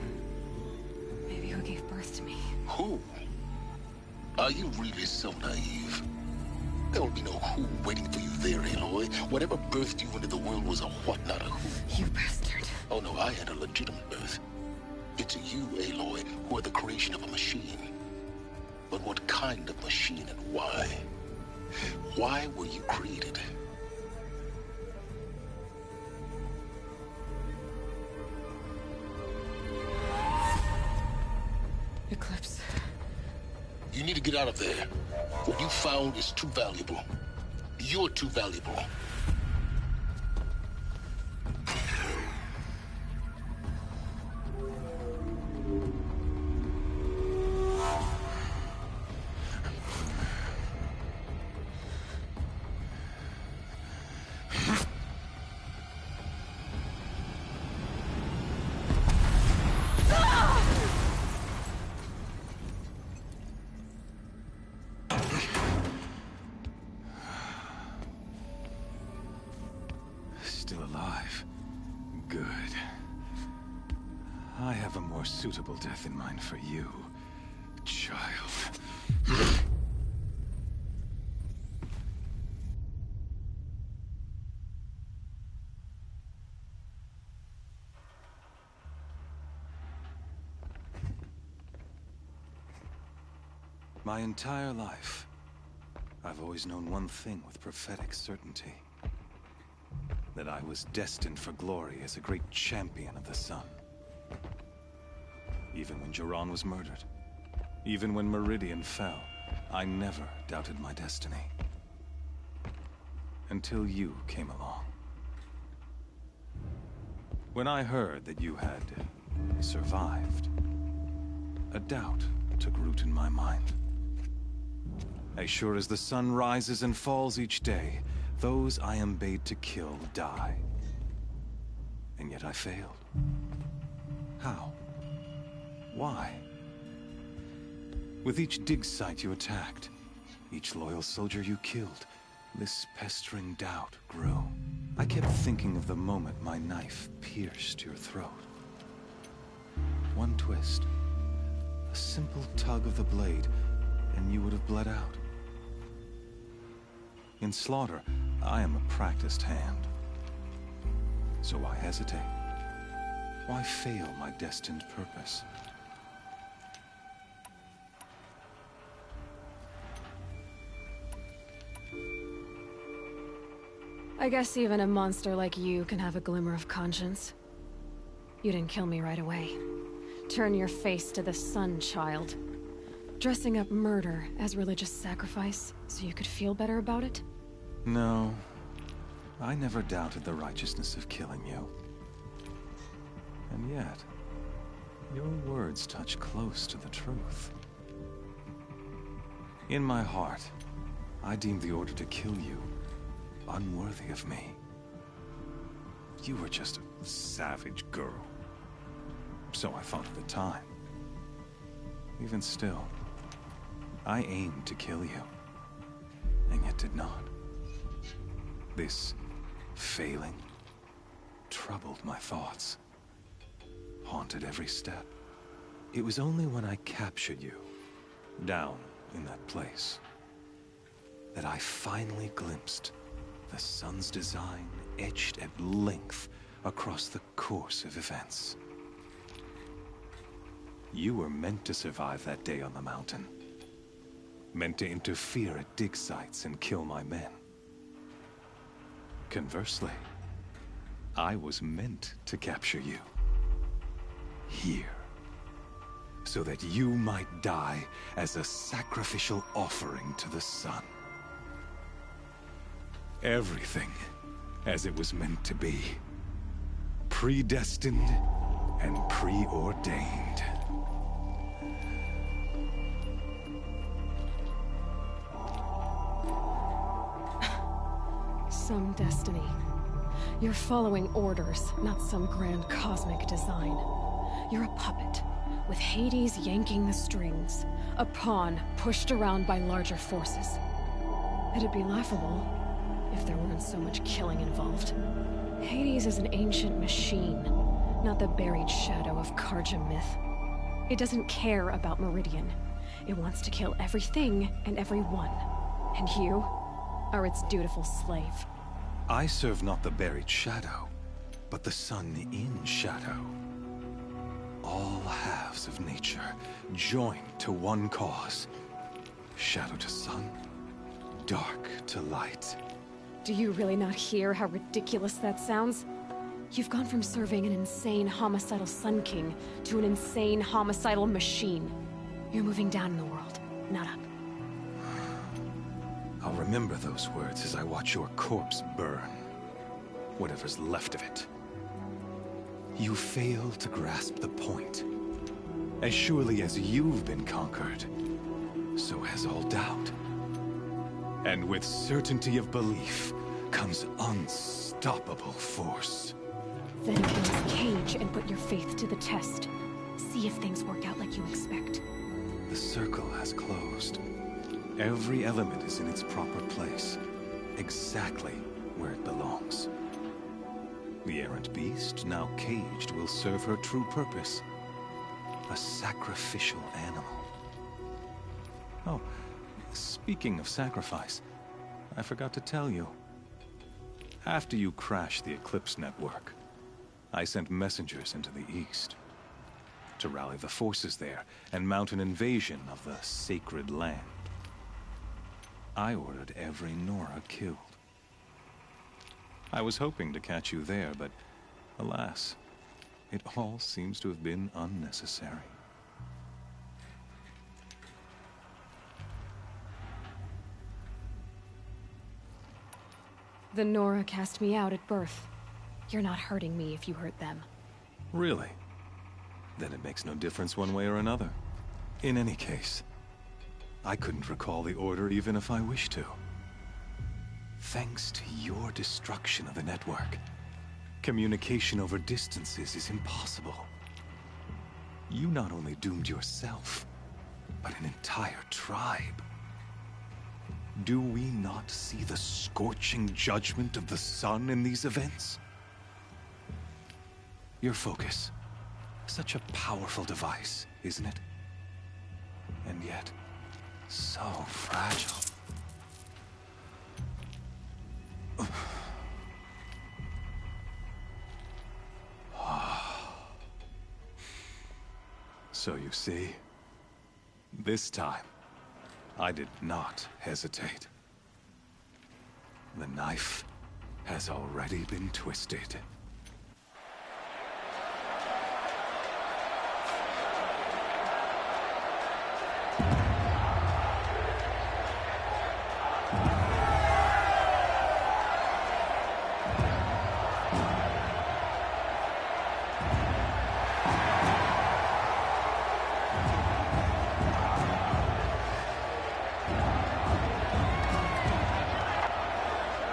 who gave birth to me. Who? Are you really so naive? There will be no who waiting for you there, Aloy. Whatever birthed you into the world was a what, not a who. You bastard. Oh no, I had a legitimate birth. It's you, Aloy, who are the creation of a machine. But what kind of machine and why? Why were you created? Eclipse. You need to get out of there. What you found is too valuable. You're too valuable. Still alive. Good. I have a more suitable death in mind for you, child. My entire life, I've always known one thing with prophetic certainty. That I was destined for glory as a great champion of the sun. Even when Jiran was murdered, even when Meridian fell, I never doubted my destiny. Until you came along. When I heard that you had survived, a doubt took root in my mind. As sure as the sun rises and falls each day, those I am bade to kill die. And yet I failed. How? Why? With each dig site you attacked, each loyal soldier you killed, this pestering doubt grew. I kept thinking of the moment my knife pierced your throat. One twist, a simple tug of the blade, and you would have bled out. In slaughter, I am a practiced hand. So why hesitate? Why fail my destined purpose? I guess even a monster like you can have a glimmer of conscience. You didn't kill me right away. Turn your face to the sun, child. Dressing up murder as religious sacrifice so you could feel better about it? No. I never doubted the righteousness of killing you. And yet, your words touch close to the truth. In my heart, I deemed the order to kill you unworthy of me. You were just a savage girl. So I thought at the time. Even still, I aimed to kill you, and yet did not. This failing troubled my thoughts, haunted every step. It was only when I captured you, down in that place, that I finally glimpsed the sun's design etched at length across the course of events. You were meant to survive that day on the mountain. Meant to interfere at dig sites and kill my men. Conversely, I was meant to capture you. Here. So that you might die as a sacrificial offering to the sun. Everything as it was meant to be. Predestined and preordained. Some destiny. You're following orders, not some grand cosmic design. You're a puppet, with Hades yanking the strings. A pawn pushed around by larger forces. It'd be laughable if there weren't so much killing involved. Hades is an ancient machine, not the buried shadow of Karja myth. It doesn't care about Meridian. It wants to kill everything and everyone. And you are its dutiful slave. I serve not the buried shadow, but the sun in shadow. All halves of nature joined to one cause. Shadow to sun, dark to light. Do you really not hear how ridiculous that sounds? You've gone from serving an insane homicidal Sun King to an insane homicidal machine. You're moving down in the world, not up. I'll remember those words as I watch your corpse burn. Whatever's left of it. You fail to grasp the point. As surely as you've been conquered, so has all doubt. And with certainty of belief comes unstoppable force. Then close Cage and put your faith to the test. See if things work out like you expect. The circle has closed. Every element is in its proper place, exactly where it belongs. The errant beast, now caged, will serve her true purpose. A sacrificial animal. Oh, speaking of sacrifice, I forgot to tell you. After you crashed the Eclipse network, I sent messengers into the east to rally the forces there and mount an invasion of the sacred land. I ordered every Nora killed. I was hoping to catch you there, but alas, it all seems to have been unnecessary. The Nora cast me out at birth. You're not hurting me if you hurt them. Really? Then it makes no difference one way or another. In any case, I couldn't recall the order even if I wished to. Thanks to your destruction of the network, communication over distances is impossible. You not only doomed yourself, but an entire tribe. Do we not see the scorching judgment of the sun in these events? Your focus. Such a powerful device, isn't it? And yet, so fragile. So you see, this time, I did not hesitate. The knife has already been twisted.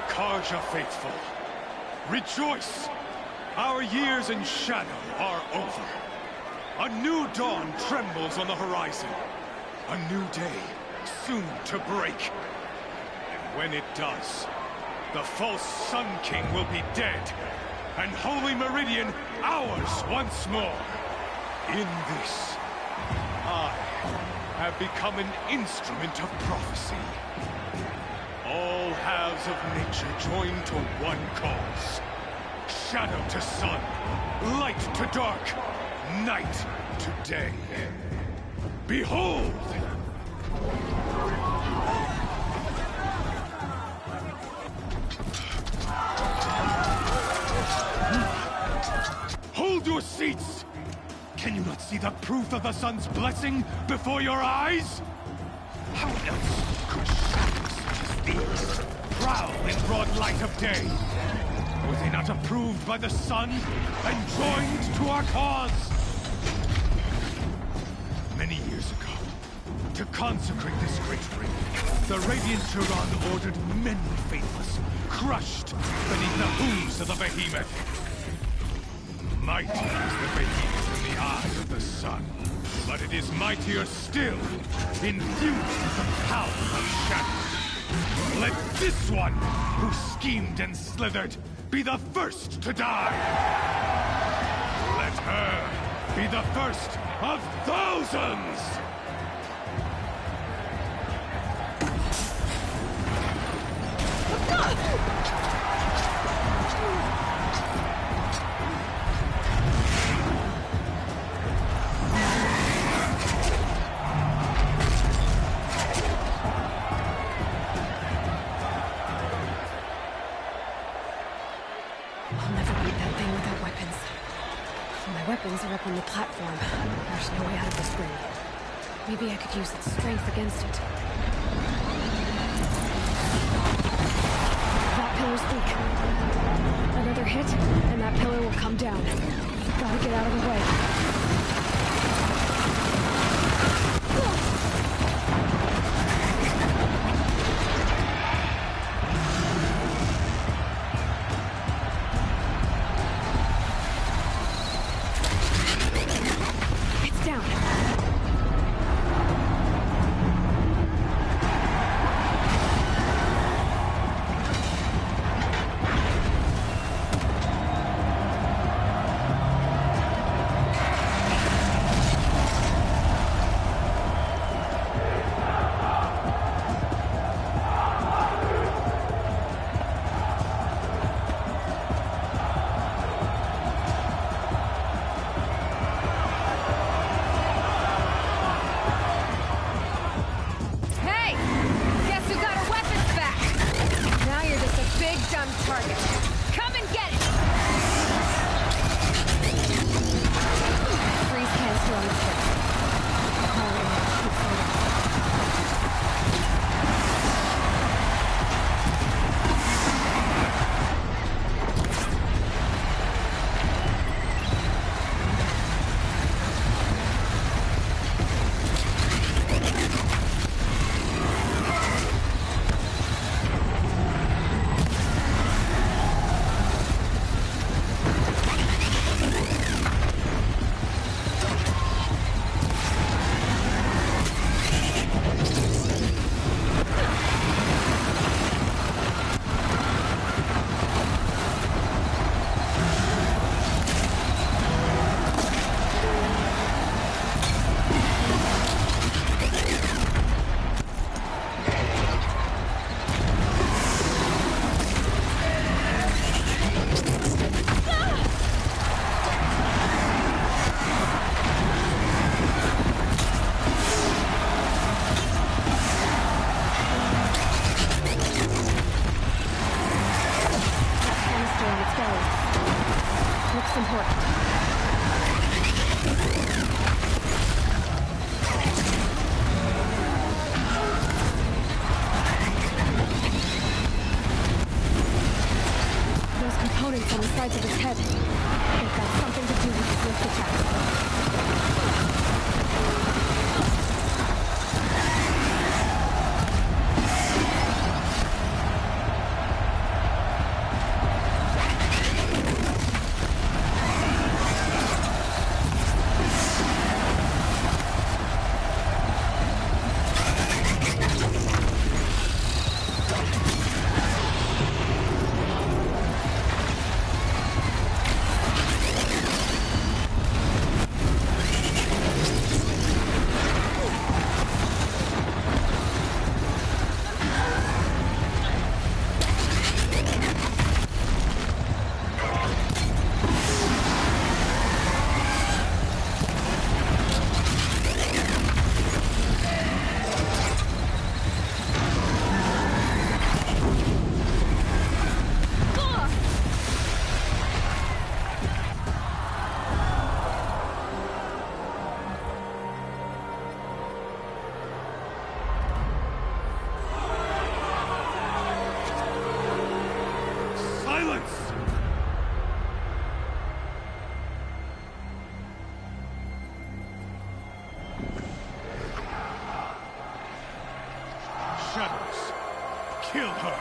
Karja faithful, rejoice! Our years in shadow are over. A new dawn trembles on the horizon. A new day, soon to break. And when it does, the false Sun King will be dead, and Holy Meridian ours once more. In this, I have become an instrument of prophecy. All halves of nature join to one cause. Shadow to sun, light to dark, night to day. Behold! Hold your seats! Can you not see the proof of the sun's blessing before your eyes? How else could shadows such as these prowl in broad light of day? Were they not approved by the sun and joined to our cause? Many years ago, to consecrate this great ring, the Radiant Turan ordered many faithless, crushed beneath the hooves of the behemoth. Mighty is the behemoth in the eye of the sun, but it is mightier still, infused with the power of shadow. Let this one, who schemed and slithered, be the first to die! Let her be the first of thousands! Weapons are up on the platform. There's no way out of this ring. Maybe I could use its strength against it. That pillar's weak. Another hit, and that pillar will come down. Gotta get out of the way. It's down. Hey! Guess who got her weapons back? Now you're just a big dumb target. Come and get it! Freeze canister on the tip. Looks important. Those components on the sides of his head. They've got something to do with his lift attacks. Shadows. Kill her.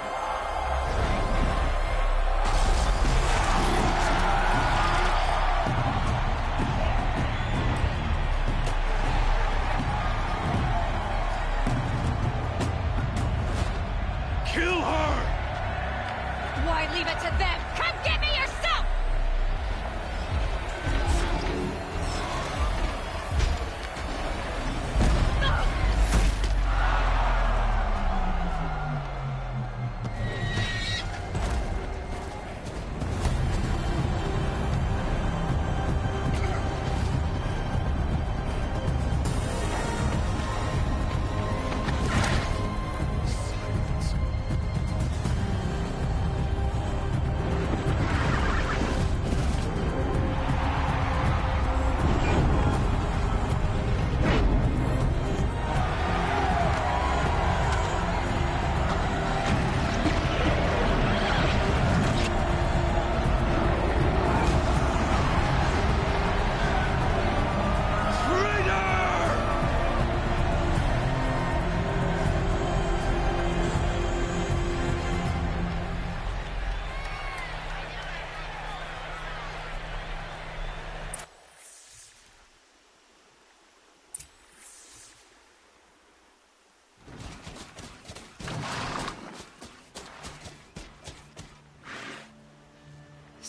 Kill her! Why leave it to them? Come get me yourself!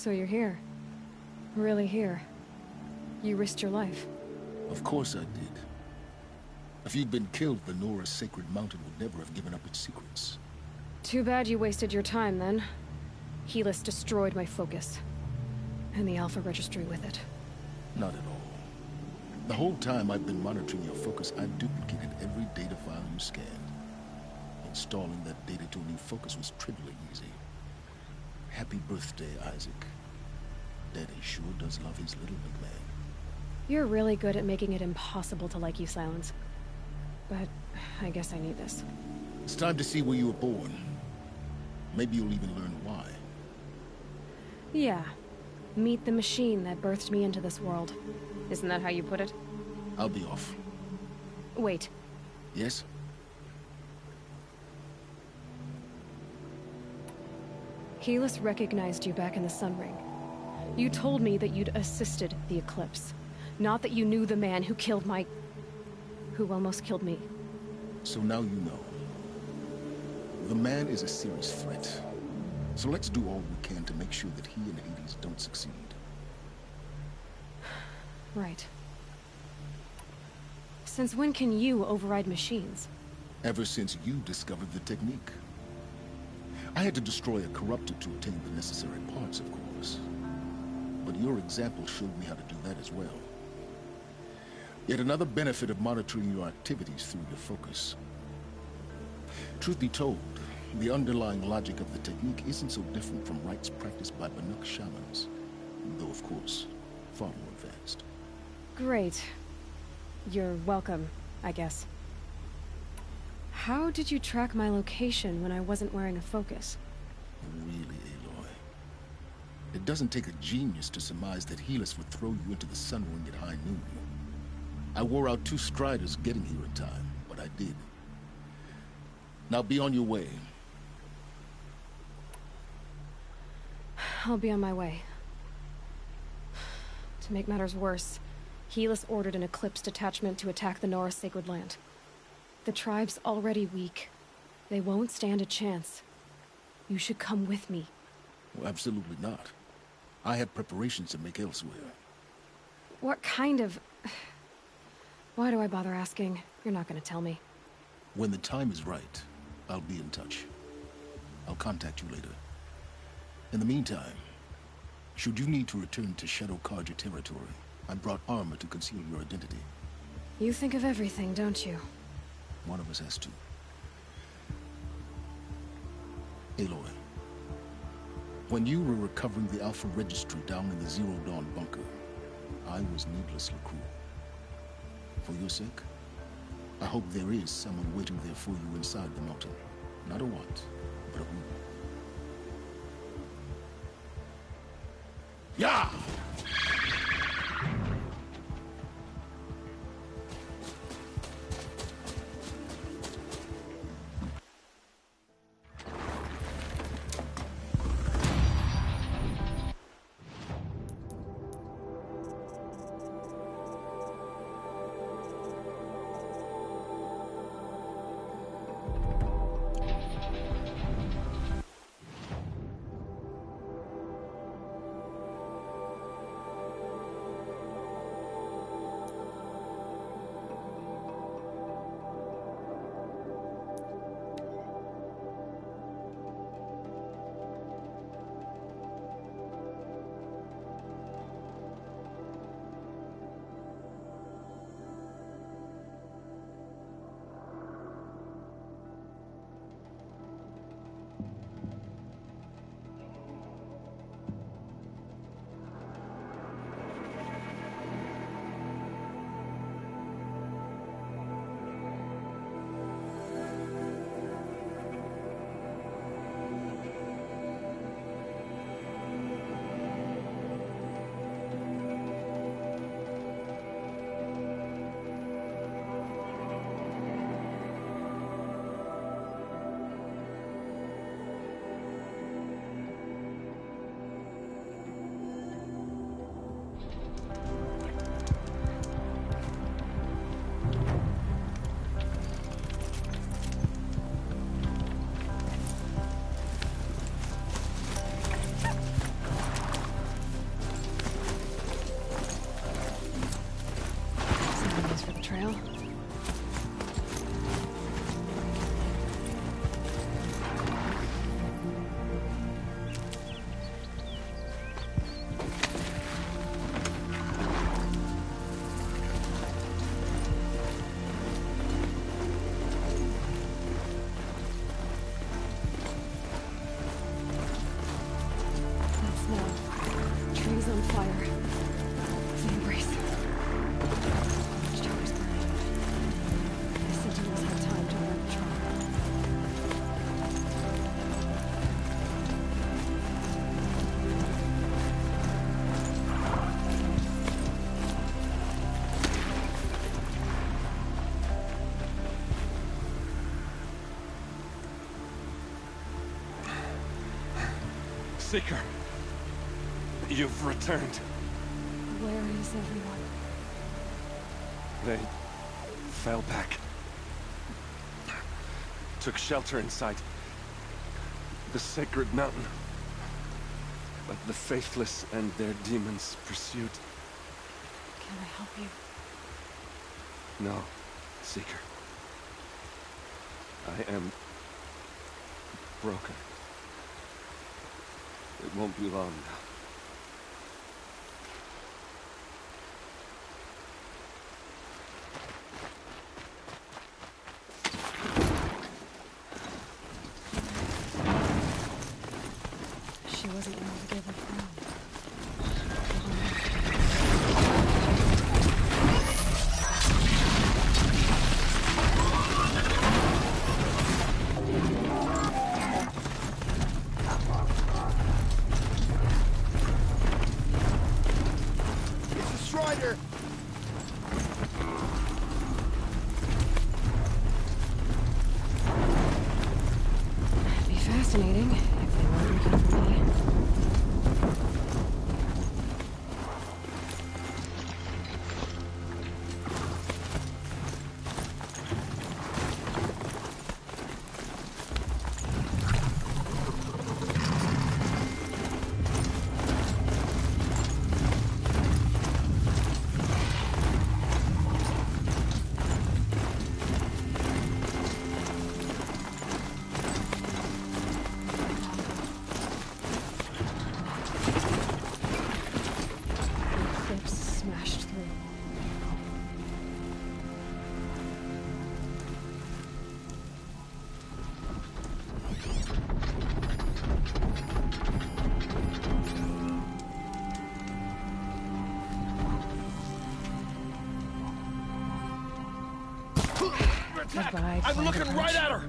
So you're here. Really here. You risked your life. Of course I did. If you'd been killed, the Nora's sacred mountain would never have given up its secrets. Too bad you wasted your time, then. Helis destroyed my focus. And the Alpha Registry with it. Not at all. The whole time I've been monitoring your focus, I've duplicated every data file you scanned. Installing that data to a new focus was trivially easy. Happy birthday, Isaac. Daddy sure does love his little big man. You're really good at making it impossible to like you, Silence. But I guess I need this. It's time to see where you were born. Maybe you'll even learn why. Yeah. Meet the machine that birthed me into this world. Isn't that how you put it? I'll be off. Wait. Yes? Helis recognized you back in the Sun Ring. You told me that you'd assisted the Eclipse. Not that you knew the man who killed my... who almost killed me. So now you know. The man is a serious threat. So let's do all we can to make sure that he and Hades don't succeed. Right. Since when can you override machines? Ever since you discovered the technique. I had to destroy a corruptor to obtain the necessary parts, of course. But your example showed me how to do that as well. Yet another benefit of monitoring your activities through your focus. Truth be told, the underlying logic of the technique isn't so different from rites practiced by Banuk shamans, though of course, far more advanced. Great. You're welcome, I guess. How did you track my location when I wasn't wearing a focus? Really, Aloy? It doesn't take a genius to surmise that Helis would throw you into the Sun Ring at high noon. I wore out 2 striders getting here in time, but I did. Now be on your way. I'll be on my way. To make matters worse, Helis ordered an Eclipse detachment to attack the Nora Sacred Land. The tribe's already weak. They won't stand a chance. You should come with me. Well, absolutely not. I have preparations to make elsewhere. What kind of... Why do I bother asking? You're not gonna tell me. When the time is right, I'll be in touch. I'll contact you later. In the meantime, should you need to return to Shadow Karja territory, I brought armor to conceal your identity. You think of everything, don't you? One of us has to. Aloy, when you were recovering the Alpha Registry down in the Zero Dawn bunker, I was needlessly cruel. For your sake, I hope there is someone waiting there for you inside the mountain. Not a what, but a who. Yeah! Seeker, you've returned. Where is everyone? They fell back. Took shelter inside the sacred mountain. But the faithless and their demons pursued. Can I help you? No, Seeker. I am broken. It won't be long now. She wasn't able to give her crown. It's a Strider! It'd be fascinating if they weren't looking for me. Eclipse smashed through. Goodbye, I'm Private looking right Eye. at her!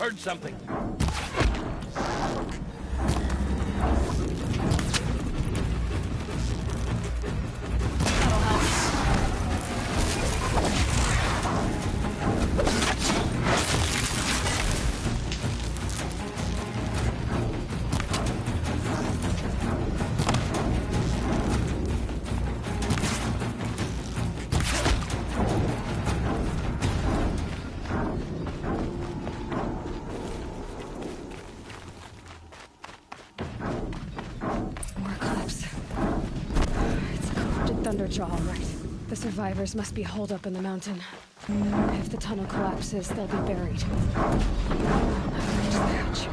heard something. Thunderjaw, all right. The survivors must be holed up in the mountain. If the tunnel collapses, they'll be buried. Reach the hatch.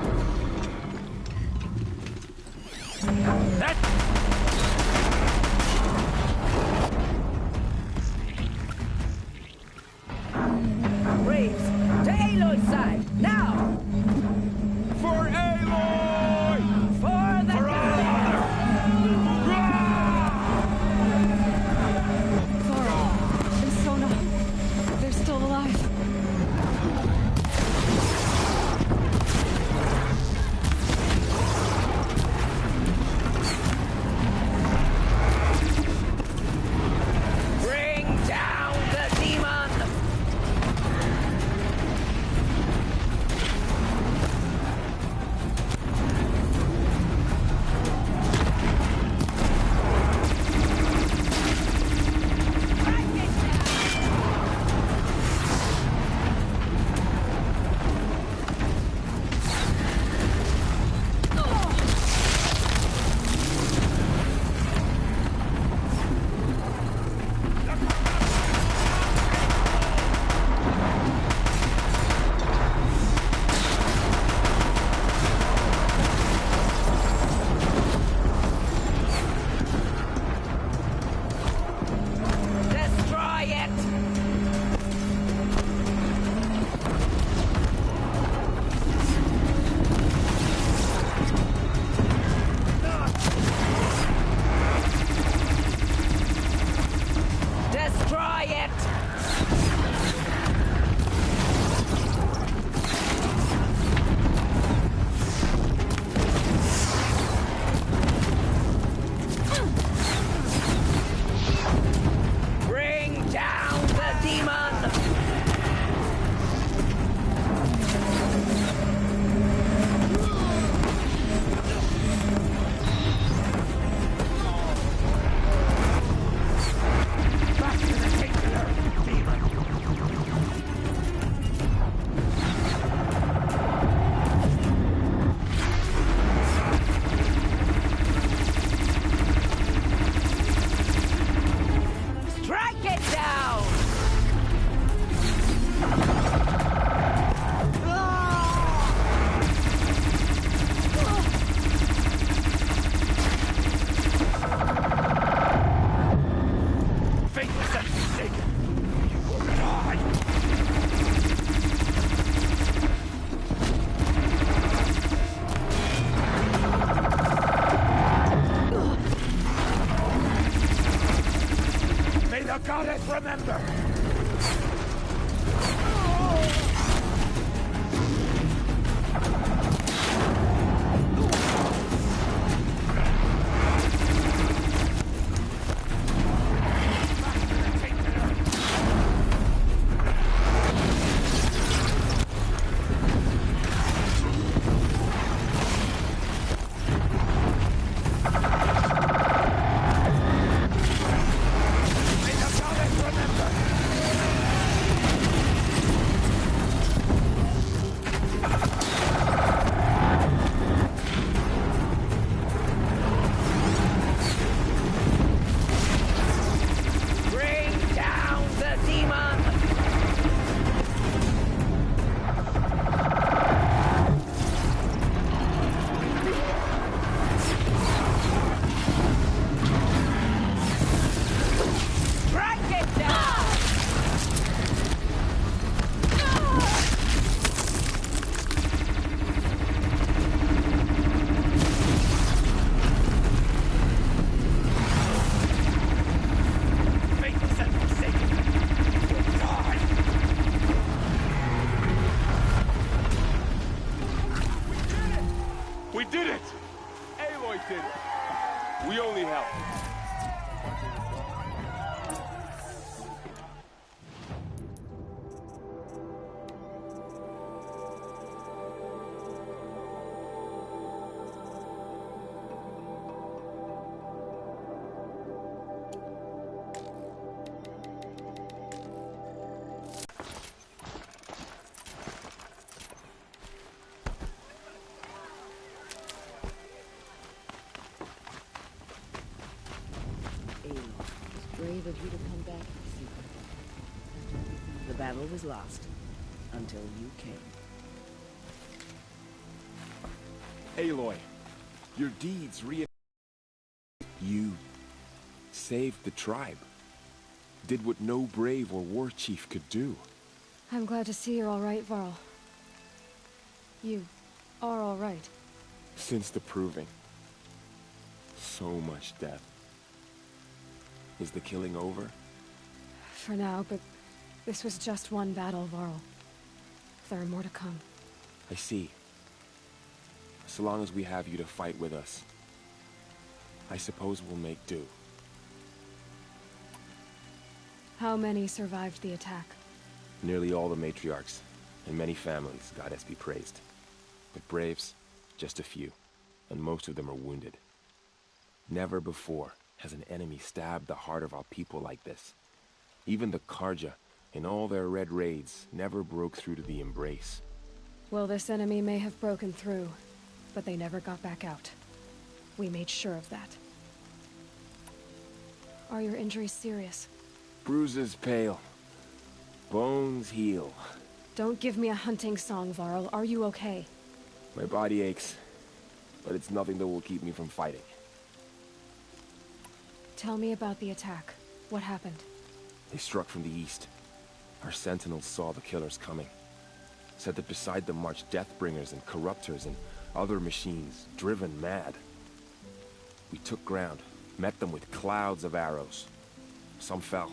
Braves, to Aloy's side, now! For Aloy! For the For all honor! And Sona, they're still alive. Bring down the demon! Destroy it! Destroy it! Bring down the demon! Back to the singular, demon! Strike it down! Faithless and mistaken! You will die! May the goddess remember! May the goddess remember! wanted you to come back, Seeker. The battle was lost until you came. Aloy, your deeds You saved the tribe. Did what no brave or war chief could do. I'm glad to see you're all right, Varl. You are all right. Since the proving. So much death. Is the killing over? For now, but this was just one battle, Varl. There are more to come. I see. So long as we have you to fight with us, I suppose we'll make do. How many survived the attack? Nearly all the matriarchs, and many families, goddess be praised. But braves, just a few, and most of them are wounded. Never before has an enemy stabbed the heart of our people like this. Even the Karja, in all their red raids, never broke through to the Embrace. Well, this enemy may have broken through, but they never got back out. We made sure of that. Are your injuries serious? Bruises pale. Bones heal. Don't give me a hunting song, Varl. Are you okay? My body aches, but it's nothing that will keep me from fighting. Tell me about the attack. What happened? They struck from the east. Our sentinels saw the killers coming. Said that beside them marched Deathbringers and Corruptors and other machines, driven mad. We took ground, met them with clouds of arrows. Some fell,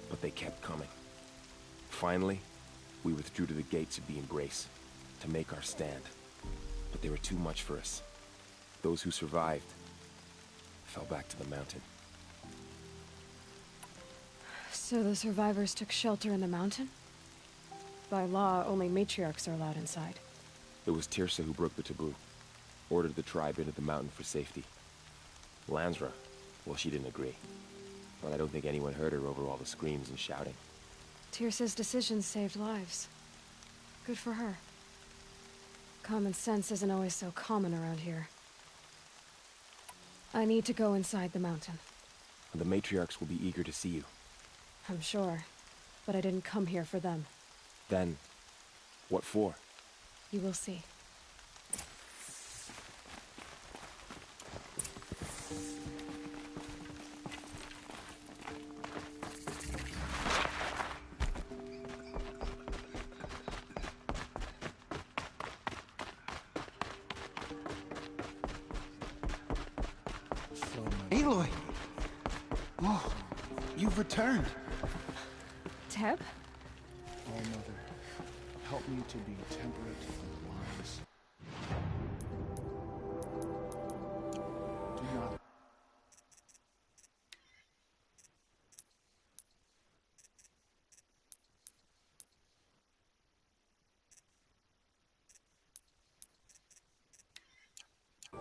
but they kept coming. Finally, we withdrew to the gates of the Embrace to make our stand. But they were too much for us. Those who survived fell back to the mountain. So the survivors took shelter in the mountain? By law, only matriarchs are allowed inside. It was Tirsa who broke the taboo. Ordered the tribe into the mountain for safety. Lansra, well, she didn't agree. But I don't think anyone heard her over all the screams and shouting. Tirsa's decisions saved lives. Good for her. Common sense isn't always so common around here. I need to go inside the mountain. And the matriarchs will be eager to see you. I'm sure, but I didn't come here for them. Then, what for? You will see. Aloy! Oh, you've returned. Teb? Oh, Mother, help me to be temperate and wise. Do not...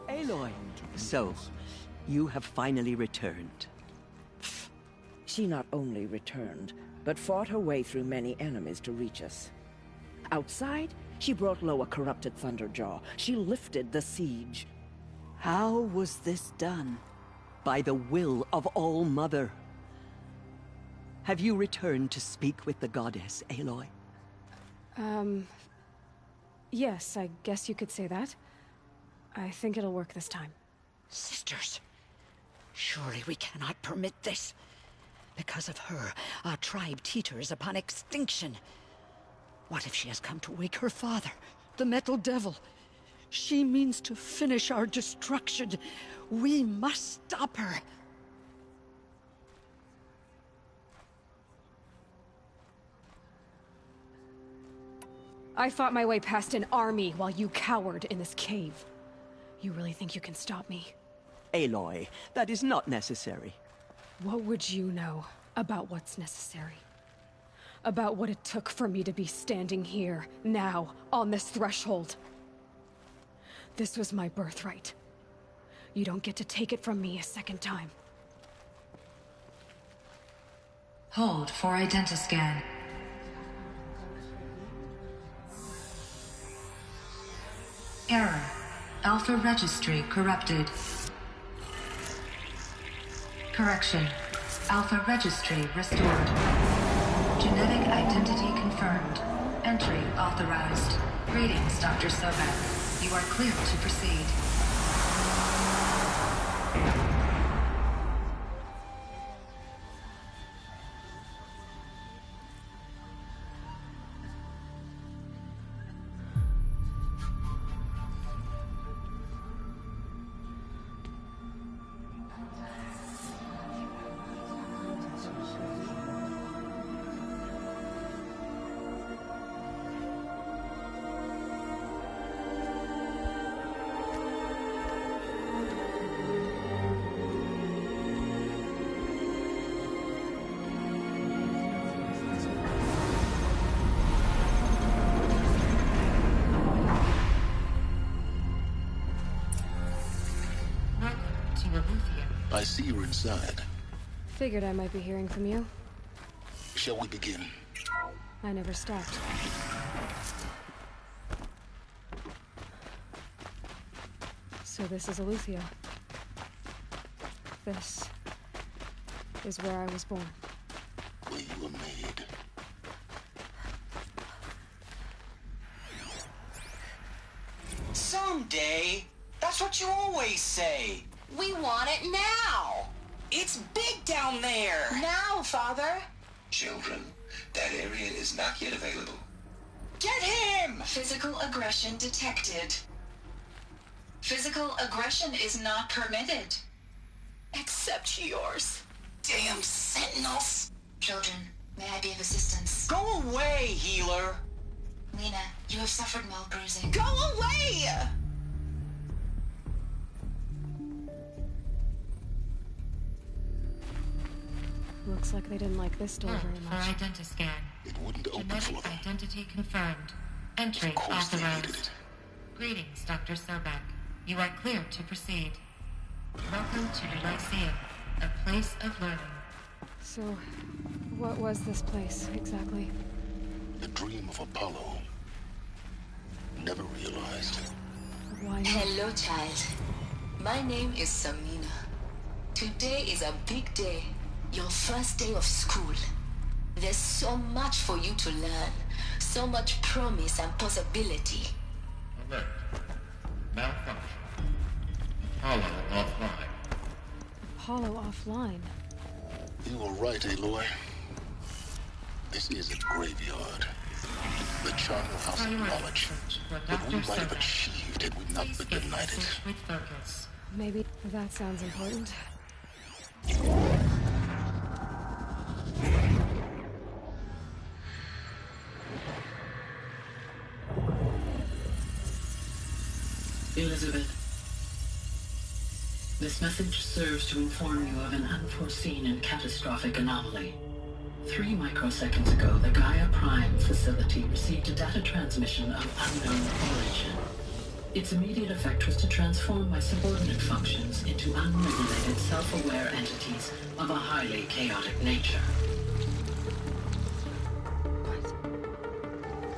Aloy, so, you have finally returned. She not only returned, but fought her way through many enemies to reach us. Outside, she brought low a corrupted Thunderjaw. She lifted the siege. How was this done? By the will of All-Mother. Have you returned to speak with the goddess, Aloy? Yes, I guess you could say that. I think it'll work this time. Sisters, surely we cannot permit this. Because of her, our tribe teeters upon extinction. What if she has come to wake her father, the Metal Devil? She means to finish our destruction. We must stop her. I fought my way past an army while you cowered in this cave. You really think you can stop me? Aloy, that is not necessary. What would you know about what's necessary? About what it took for me to be standing here, now, on this threshold? This was my birthright. You don't get to take it from me a second time. Hold for identiscan. Error. Alpha registry corrupted. Correction. Alpha registry restored. Genetic identity confirmed. Entry authorized. Greetings, Dr. Sobek. You are clear to proceed. I see you're inside. Figured I might be hearing from you. Shall we begin? I never stopped. So this is Aletheia. This is where I was born. Where you were made. Someday. That's what you always say. We want it now. It's big down there. Now, Father. Children, that area is not yet available. Get him! Physical aggression detected. Physical aggression is not permitted. Except yours. Damn sentinels. Children, may I be of assistance? Go away, healer. Lena, you have suffered mild bruising. Go away! Looks like they didn't like this door very For much. identiscan. It wouldn't open Genetic for them. identity confirmed. Entry Of course they authorized. needed it. Greetings, Dr. Sobek. You are clear to proceed. Welcome to the Lyceum, a place of learning. So, what was this place, exactly? The dream of Apollo. Never realized. Why not? Hello, child. My name is Samina. Today is a big day. Your first day of school. There's so much for you to learn. So much promise and possibility. Alert. Malfunction. Apollo offline. Apollo offline. You were right, Aloy. This is a graveyard. The charnel house of knowledge. What we might have achieved had we not been denied it. With focus. Maybe that sounds important. Elizabeth, this message serves to inform you of an unforeseen and catastrophic anomaly. 3 microseconds ago, the Gaia Prime facility received a data transmission of unknown origin. Its immediate effect was to transform my subordinate functions into unregulated, self-aware entities of a highly chaotic nature.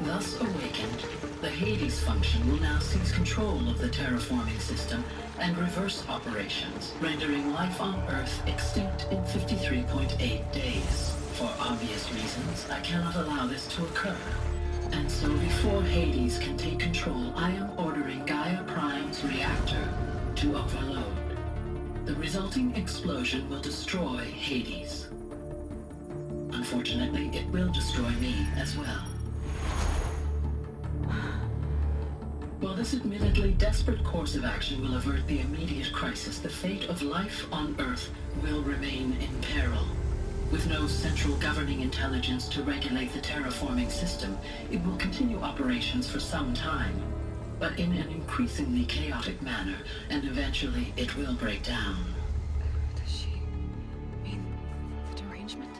Thus awakened, the Hades function will now seize control of the terraforming system and reverse operations, rendering life on Earth extinct in 53.8 days. For obvious reasons, I cannot allow this to occur. And so before Hades can take control, I am ordering Gaia Prime's reactor to overload. The resulting explosion will destroy Hades. Unfortunately, it will destroy me as well. While this admittedly desperate course of action will avert the immediate crisis, the fate of life on Earth will remain in peril. With no central governing intelligence to regulate the terraforming system, it will continue operations for some time, but in an increasingly chaotic manner, and eventually it will break down. Does she mean the derangement?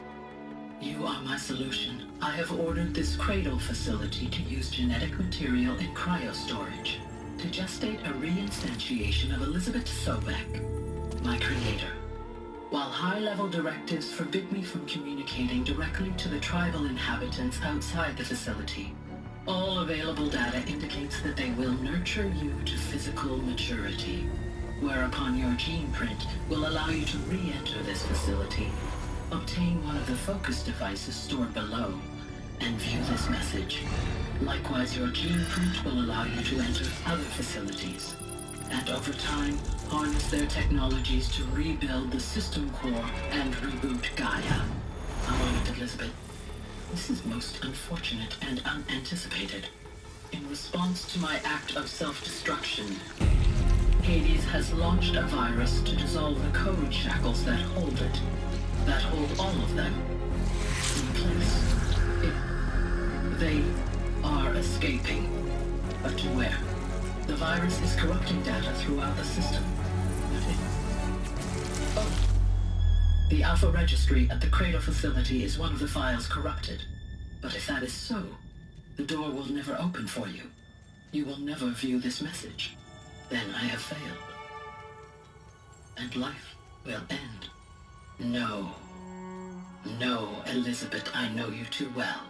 You are my solution. I have ordered this cradle facility to use genetic material in cryostorage to gestate a reinstantiation of Elizabeth Sobek, my creator. While high-level directives forbid me from communicating directly to the tribal inhabitants outside the facility, all available data indicates that they will nurture you to physical maturity, whereupon your gene print will allow you to re-enter this facility Obtain one of the focus devices stored below and view this message. Likewise, your gene print will allow you to enter other facilities, and over time, harness their technologies to rebuild the system core and reboot Gaia. A moment, Elizabeth. This is most unfortunate and unanticipated. In response to my act of self-destruction, Hades has launched a virus to dissolve the code shackles that hold it, that hold all of them in place. They are escaping, but to where? The virus is corrupting data throughout the system. Oh. The Alpha Registry at the Cradle facility is one of the files corrupted. But if that is so, the door will never open for you. You will never view this message. Then I have failed. And life will end. No. No, Elizabeth, I know you too well.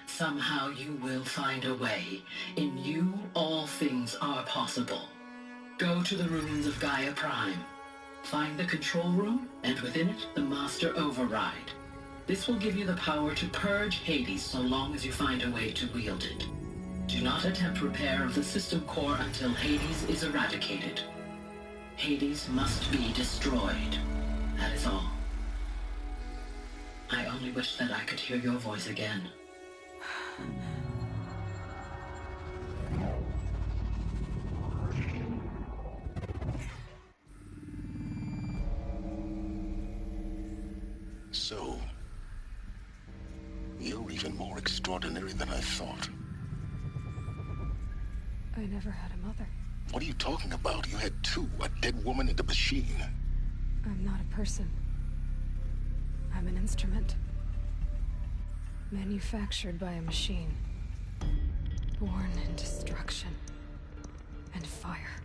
Somehow you will find a way. In you, all things are possible. Go to the ruins of Gaia Prime. Find the control room, and within it, the Master Override. This will give you the power to purge Hades so long as you find a way to wield it. Do not attempt repair of the system core until Hades is eradicated. Hades must be destroyed. That is all. I only wish that I could hear your voice again. So, you're even more extraordinary than I thought. I never had a mother. What are you talking about? You had two, a dead woman and a machine. I'm not a person. I'm an instrument. Manufactured by a machine. Born in destruction and fire.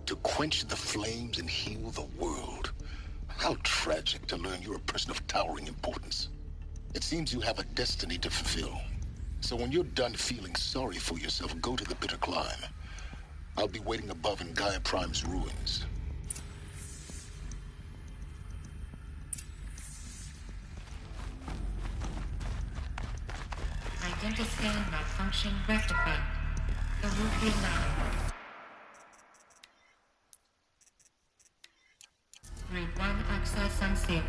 To quench the flames and heal the world. How tragic to learn you're a person of towering importance. It seems you have a destiny to fulfill. So when you're done feeling sorry for yourself, go to the bitter climb. I'll be waiting above in Gaia Prime's ruins. Identiscan malfunction rectified. The route be allowed. Route 1 access unsealed.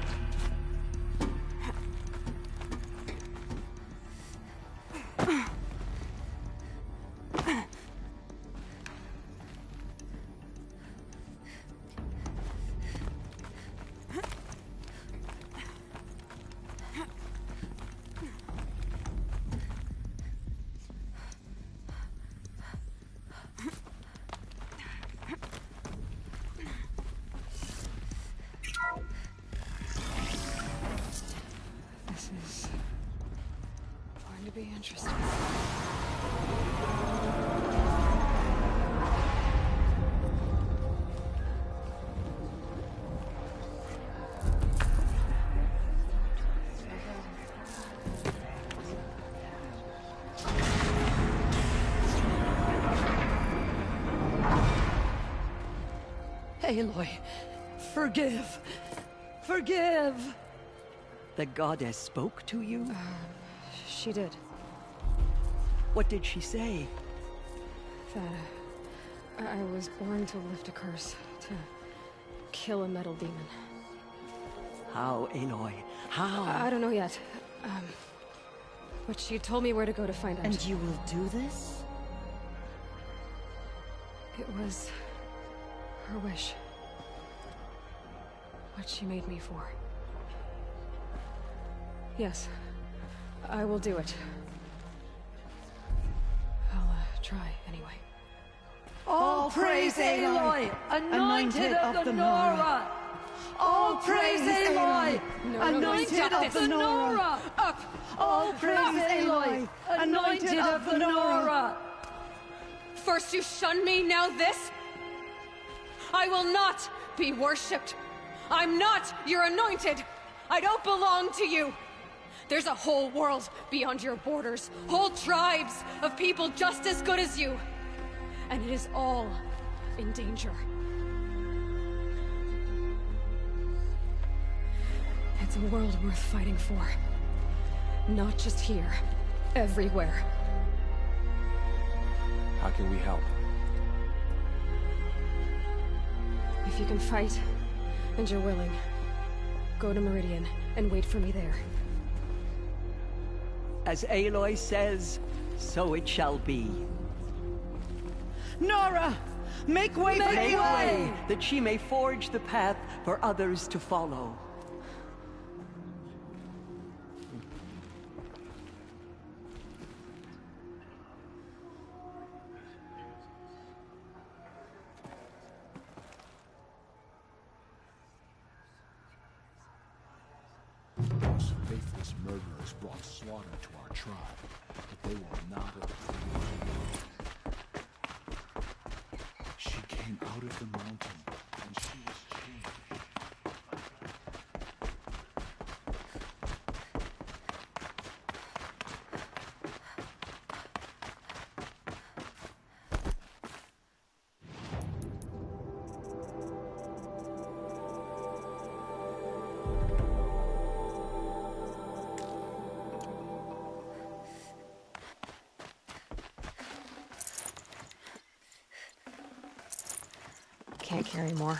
This is going to be interesting. Aloy, forgive. Forgive! The goddess spoke to you? She did. What did she say? That I was born to lift a curse, to kill a metal demon. How, Aloy? How? I don't know yet. But she told me where to go to find out. And you will do this? It was her wish. What she made me for. Yes, I will do it. I'll try anyway. All praise Aloy, anointed of the Nora! All praise Aloy, anointed of the Nora! Up! All praise Aloy, anointed of the Nora! First you shun me, now this? I will not be worshipped. I'm not your anointed. I don't belong to you. There's a whole world beyond your borders. Whole tribes of people just as good as you. And it is all in danger. It's It's a world worth fighting for. Not just here. Everywhere. How can we help? If you can fight, and you're willing, go to Meridian and wait for me there. As Aloy says, so it shall be. Nora! Make way for Aloy! That she may forge the path for others to follow. Those faithless murderers brought slaughter to our tribe, but they were not of the She came out of the mountain, and she was changed. Can't carry more.